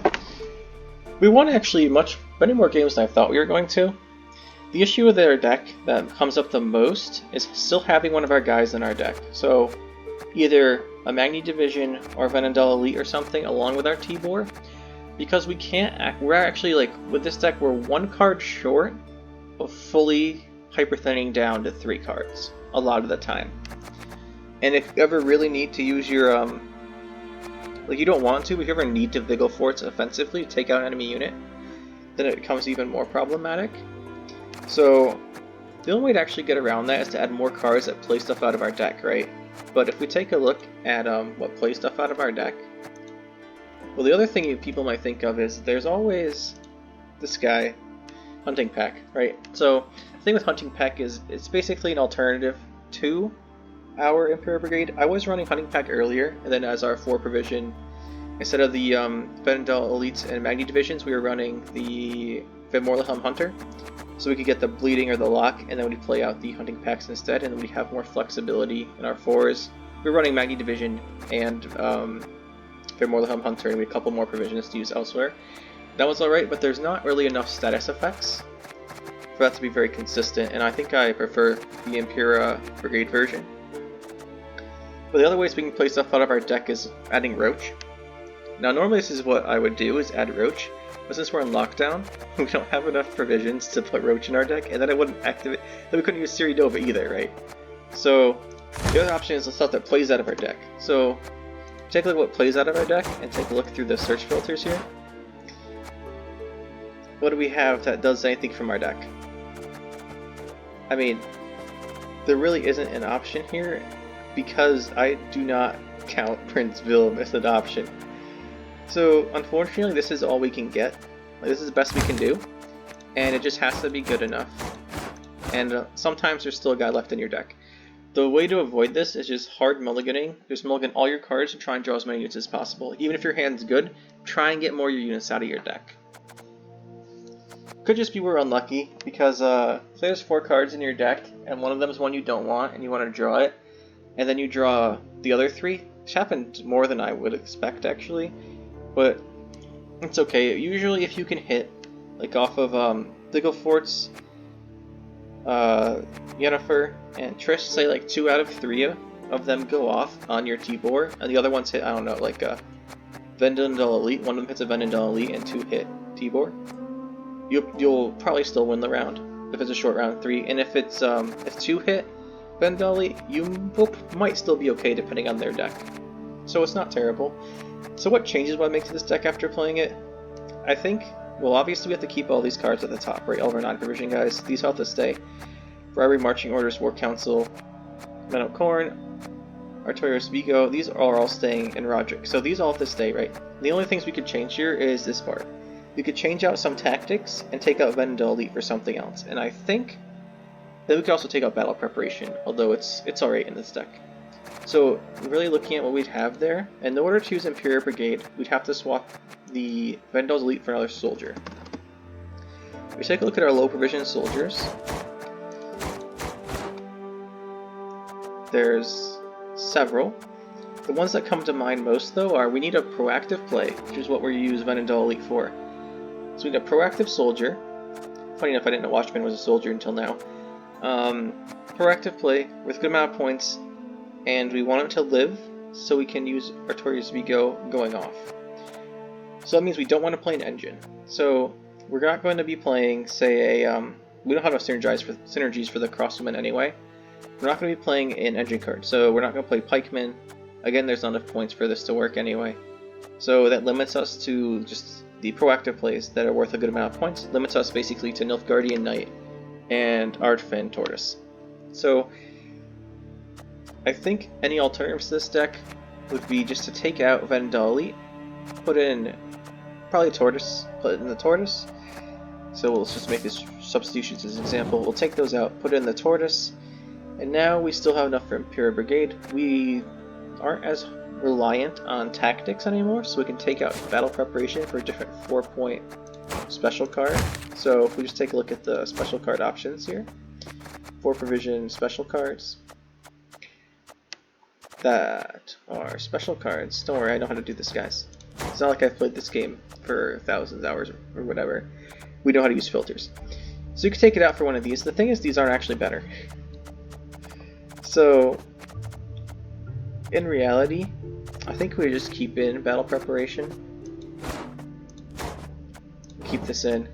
we won actually many more games than I thought we were going to. The issue with our deck that comes up the most is still having one of our guys in our deck. So either a Magni Division or Venendal Elite or something along with our Tibor, because we can't we're actually, like, with this deck we're 1 card short of fully hyperthinning down to 3 cards a lot of the time. And if you ever really need to use your like, you don't want to, but if you ever need to Vigil Forts offensively to take out an enemy unit, then it becomes even more problematic. So the only way to actually get around that is to add more cards that play stuff out of our deck, right? But if we take a look at what plays stuff out of our deck, well, the other thing people might think of is there's always this guy, Hunting Pack, right? So the thing with Hunting Pack is it's basically an alternative to our Imperial Brigade. I was running Hunting Pack earlier, and then as our 4 provision, instead of the Venendal Elites and Magni Divisions, we were running the Van Morlehelm Hunter, so we could get the Bleeding or the Lock, and then we'd play out the Hunting Packs instead, and then we'd have more flexibility in our 4s. We were running Magni Division and Van Morlehelm Hunter, and we had a couple more provisions to use elsewhere. That was alright, but there's not really enough status effects for that to be very consistent, and I think I prefer the Imperial Brigade version. But the other ways we can play stuff out of our deck is adding Roach. Now normally this is what I would do, is add Roach, but since we're in lockdown, we don't have enough provisions to put Roach in our deck, and then I wouldn't activate, then we couldn't use Ciri Dova either, right? So the other option is the stuff that plays out of our deck. So take a look at what plays out of our deck, and take a look through the search filters here. What do we have that does anything from our deck? I mean, there really isn't an option here, because I do not count Prince Vilm as an option. So unfortunately this is all we can get. This is the best we can do, and it just has to be good enough. And sometimes there's still a guy left in your deck. The way to avoid this is just hard mulliganing. Just mulligan all your cards and try and draw as many units as possible. Even if your hand's good, try and get more of your units out of your deck. Could just be we're unlucky, because say there's 4 cards in your deck, and one of them is one you don't want, and you want to draw it, and then you draw the other 3. Which happened more than I would expect, actually, but it's okay. Usually if you can hit, like, off of Vigil Forts, Yennefer, and Trish, say like 2 out of 3 of them go off on your Tibor, and the other ones hit, I don't know, like a Venendal Elite. One of them hits a Venendal Elite and 2 hit Tibor. You'll probably still win the round if it's a short round 3, and if it's if 2 hit Venendal Elite, you might still be okay depending on their deck. So it's not terrible. So what changes when I make to this deck after playing it? I think, well, obviously we have to keep all these cards at the top, right? All of our 9 provision guys. These have to stay. Bribery, Marching Orders, War Council, Menocorin, Artorias Vigo, these are all staying in Roderick. So these all have to stay, right? The only things we could change here is this part. We could change out some tactics and take out Venendal Elite for something else. And I think that we could also take out Battle Preparation, although it's alright in this deck. So really looking at what we'd have there, in order to use Imperial Brigade, we'd have to swap the Venendal's Elite for another soldier. We take a look at our low provision soldiers. There's several. The ones that come to mind most, though, are we need a proactive play, which is what we use Venendal Elite for. So we need a proactive soldier. Funny enough, I didn't know Watchman was a soldier until now. Proactive play with a good amount of points, and we want him to live so we can use Artorias Vigo going off. So that means we don't want to play an engine. So we're not going to be playing, say, we don't have enough synergies for the crosswoman anyway. We're not going to be playing an engine card, so we're not going to play pikemen. Again, there's not enough points for this to work anyway. So that limits us to just the proactive plays that are worth a good amount of points. Limits us basically to Nilfgaardian Knight and Hyperthin Tortoise. So I think any alternatives to this deck would be just to take out Vendel Elite, put in probably Tortoise, put it in the Tortoise. So let's just make this substitutions as an example. We'll take those out, put in the Tortoise, and now we still have enough for Imperial Brigade. We aren't as reliant on tactics anymore, so we can take out battle preparation for a different 4-point special card. So if we just take a look at the special card options here, 4 provision special cards that are special cards. Don't worry, I know how to do this, guys. It's not like I've played this game for thousands of hours or whatever. We know how to use filters. So you can take it out for one of these. The thing is, these aren't actually better. So in reality, I think we just keep in battle preparation. Keep this in.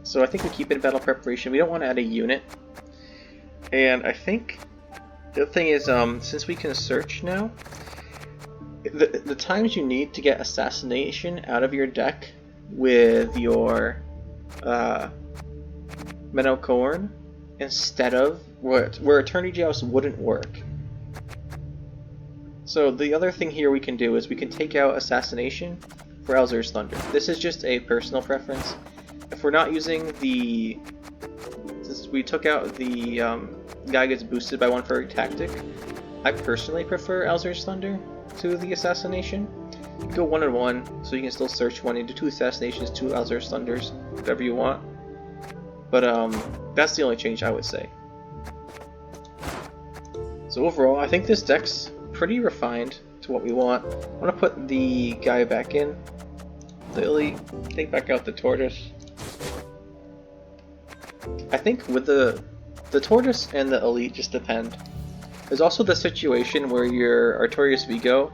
So I think we keep in battle preparation. We don't want to add a unit. And I think the other thing is, since we can search now, the times you need to get assassination out of your deck with your Menno Khorne instead of where Eternity Joust wouldn't work. So the other thing here we can do is we can take out Assassination for Elzer's Thunder. This is just a personal preference. If we're not using the... Since we took out the guy gets boosted by 1 for a tactic, I personally prefer Elzer's Thunder to the Assassination. You can go 1 and 1, so you can still search 1 into 2 Assassinations, 2 Elzer's Thunders, whatever you want. But that's the only change I would say. So overall, I think this deck's pretty refined to what we want. I want to put the guy back in, the Elite, take back out the Tortoise. I think with the Tortoise and the Elite just depend. There's also the situation where your Artorias Vigo,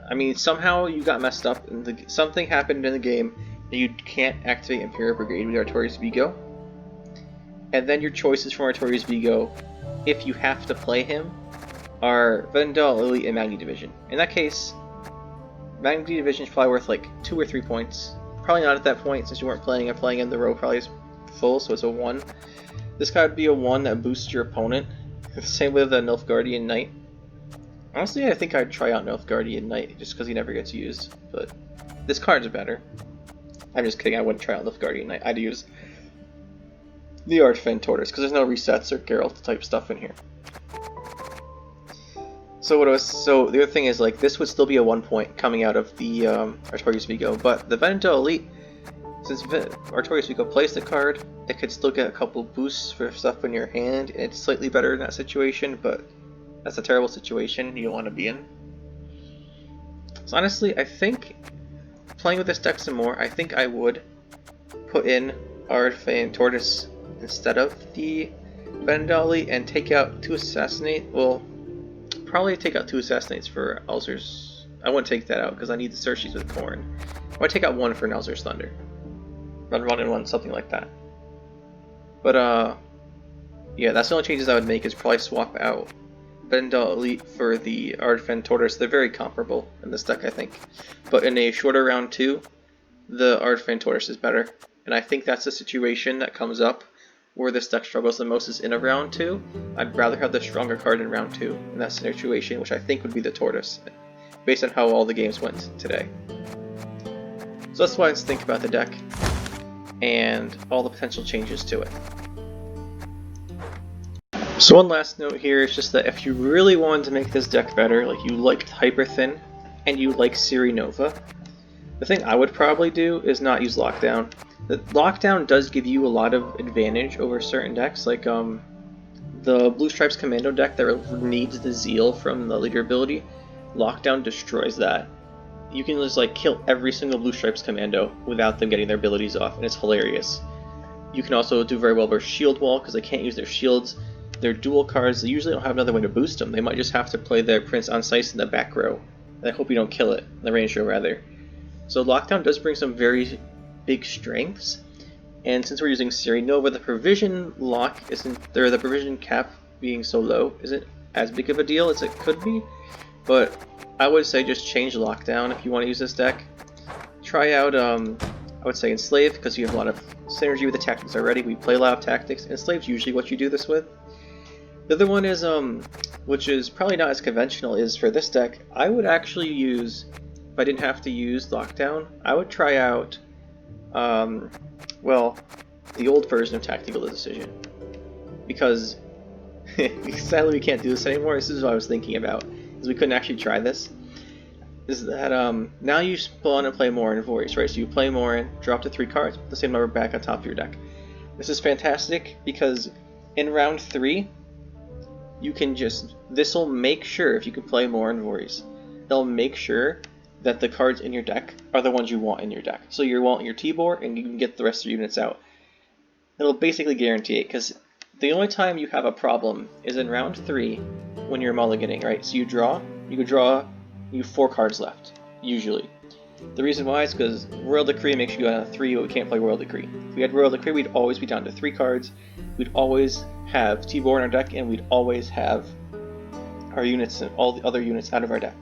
I mean, somehow you got messed up and something happened in the game that you can't activate Imperial Brigade with Artorias Vigo. And then your choices from Artorias Vigo, if you have to play him, are Vendel, Elite, and Magni Division. In that case, Magni Division is probably worth like 2 or 3 points. Probably not at that point since you weren't playing and playing in the row probably is full, so it's a 1. This card would be a 1 that boosts your opponent. Same with the Nilfgaardian Knight. Honestly, I think I'd try out Nilfgaardian Knight just because he never gets used, but this card's better. I'm just kidding, I wouldn't try out Nilfgaardian Knight. I'd use the Hyperthin Tortoise because there's no resets or Geralt type stuff in here. So the other thing is, like, this would still be a 1 point coming out of the Artorias Vigo, but the Vendel Elite, since Artorias Vigo plays the card, it could still get a couple boosts for stuff in your hand, and it's slightly better in that situation, but that's a terrible situation you don't want to be in. So honestly, I think playing with this deck some more, I think I would put in Hyperthin Tortoise instead of the Vendel Elite and take out 2 Assassinate. Well, probably take out 2 Assassinates for Elzer's. I wouldn't take that out because I need the Xerxes with Khorne. I might take out 1 for an Elzer's Thunder. Run 1 and 1, something like that. But yeah, that's the only changes I would make is probably swap out Vendel Elite for the Hyperthin Tortoise. They're very comparable in this deck, I think. But in a shorter round 2, the Hyperthin Tortoise is better. And I think that's the situation that comes up where this deck struggles the most is in a round 2. I'd rather have the stronger card in round 2 in that situation, which I think would be the Tortoise, based on how all the games went today. So that's why I think about the deck and all the potential changes to it. So one last note here is just that if you really wanted to make this deck better, like you liked Hyperthin and you like Ciri Nova, the thing I would probably do is not use Lockdown. The Lockdown does give you a lot of advantage over certain decks, like the Blue Stripes Commando deck that needs the Zeal from the leader ability. Lockdown destroys that. You can just like kill every single Blue Stripes Commando without them getting their abilities off, and it's hilarious. You can also do very well with Shield Wall because they can't use their shields. Their dual cards, they usually don't have another way to boost them. They might just have to play their Prince Ansice in the back row And I hope you don't kill it, the range show rather. So lockdown does bring some very big strengths, and since we're using Ciri Nova, the provision lock isn't there. The provision cap being so low isn't as big of a deal as it could be, but I would say just change lockdown if you want to use this deck. Try out I would say Enslave, because you have a lot of synergy with the tactics already. We play a lot of tactics. Enslave's usually what you do this with. The other one is which is probably not as conventional, is for this deck I would actually use, if I didn't have to use lockdown, I would try out well, the old version of Tactical Decision, because sadly we can't do this anymore. This is what I was thinking about, is we couldn't actually try this. Is that now you spawn and play more in voice, right? So you play more and drop to 3 cards, put the same number back on top of your deck. This is fantastic because in round 3 you can just, this will make sure, if you can play more in voice, they'll make sure that the cards in your deck are the ones you want in your deck. So you want your T-board and you can get the rest of your units out. It'll basically guarantee it, because the only time you have a problem is in round 3 when you're mulliganing, right? So you draw, you could draw, you have 4 cards left, usually. The reason why is because Royal Decree makes you go down to 3, but we can't play Royal Decree. If we had Royal Decree, we'd always be down to 3 cards, we'd always have T-board in our deck, and we'd always have our units and all the other units out of our deck.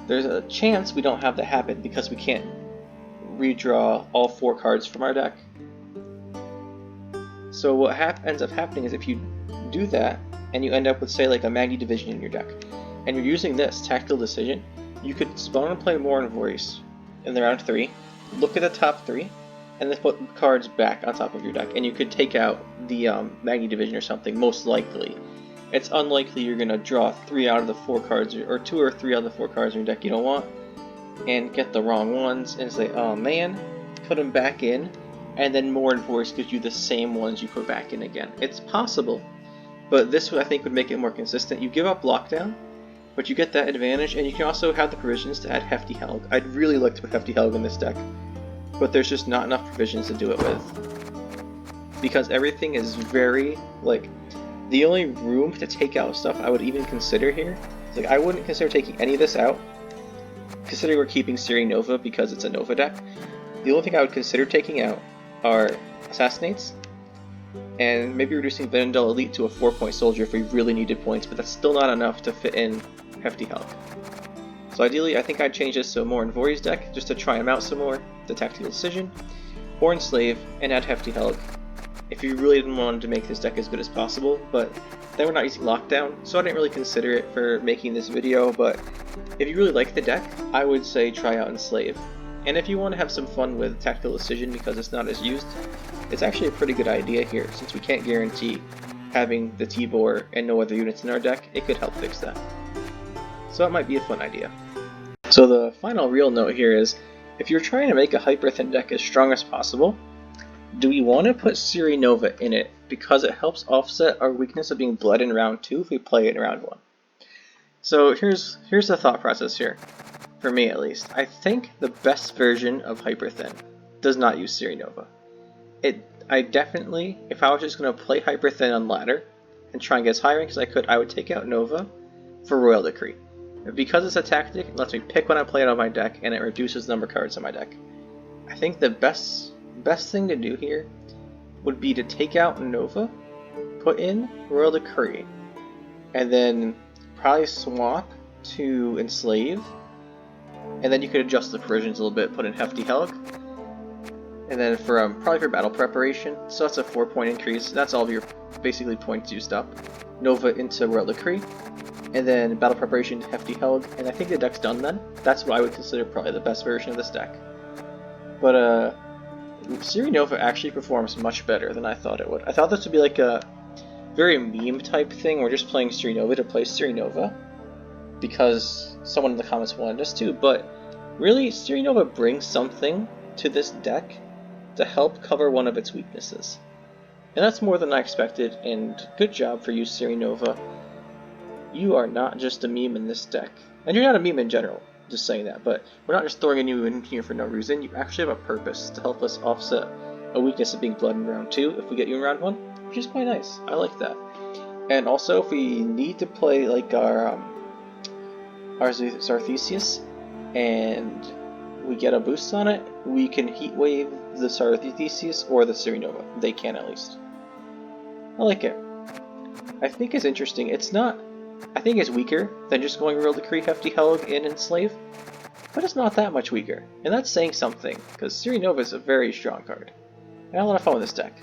There's a chance we don't have that happen because we can't redraw all 4 cards from our deck. So what ends up happening is if you do that and you end up with, say, like a Magni Division in your deck, and you're using this Tactical Decision, you could spawn and play more in voice in the round 3, look at the top 3, and then put cards back on top of your deck, and you could take out the Magni Division or something, most likely. It's unlikely you're going to draw 3 out of the 4 cards, or 2 or 3 out of the 4 cards in your deck you don't want, and get the wrong ones, and say, oh man, put them back in, and then more in voice gives you the same ones you put back in again. It's possible, but this I think would make it more consistent. You give up lockdown, but you get that advantage, and you can also have the provisions to add Hefty Helg. I'd really like to put Hefty Helg in this deck, but there's just not enough provisions to do it with, because everything is very, like, the only room to take out stuff I would even consider here, like, I wouldn't consider taking any of this out, considering we're keeping Ciri Nova because it's a Nova deck. The only thing I would consider taking out are Assassinates, and maybe reducing Venendel Elite to a 4-point soldier if we really needed points, but that's still not enough to fit in Hefty Helg. So ideally, I think I'd change this to a more Envoys deck, just to try him out some more, the Tactical Decision, or Enslave, and add Hefty Helg, if you really didn't want to make this deck as good as possible. But then we're not using Lockdown, so I didn't really consider it for making this video, but if you really like the deck, I would say try out Enslave. And if you want to have some fun with Tactical Decision because it's not as used, it's actually a pretty good idea here, since we can't guarantee having the T-Bor and no other units in our deck. It could help fix that. So it might be a fun idea. So the final real note here is, if you're trying to make a Hyperthin deck as strong as possible, do we want to put Ciri Nova in it because it helps offset our weakness of being bled in round 2 if we play it in round 1? So here's the thought process here, for me at least. I think the best version of Hyperthin does not use Ciri Nova. I definitely, if I was just going to play Hyperthin on ladder and try and get as high rank as I could, I would take out Nova for Royal Decree. Because it's a tactic, it lets me pick when I play it on my deck, and it reduces the number of cards on my deck. I think the best thing to do here would be to take out Nova, put in Royal Decree, and then probably swap to Enslave, and then you could adjust the provisions a little bit, put in Hefty Helg, and then for probably for battle preparation, so that's a 4-point increase. That's all of your basically points used up. Nova into Royal Decree, and then battle preparation Hefty Helg, and I think the deck's done then. That's what I would consider probably the best version of this deck. But Ciri Nova actually performs much better than I thought it would. I thought this would be like a very meme type thing. We're just playing Ciri Nova to play Ciri Nova because someone in the comments wanted us to, but really Ciri Nova brings something to this deck to help cover one of its weaknesses. And that's more than I expected, and good job for you, Ciri Nova. You are not just a meme in this deck. And you're not a meme in general, just saying that, but we're not just throwing you in here for no reason. You actually have a purpose to help us offset a weakness of being bled in round 2 if we get you in round 1, which is quite nice. I like that. And also, if we need to play like our our Zarthesius and we get a boost on it, we can Heat Wave the Zarthesius or the Ciri Nova. They can at least. I like it. I think it's interesting. It's not... I think it's weaker than just going Real Decree, Hefty Helg, and Enslave, but it's not that much weaker. And that's saying something, because Ciri Nova is a very strong card. I had a lot of fun with this deck.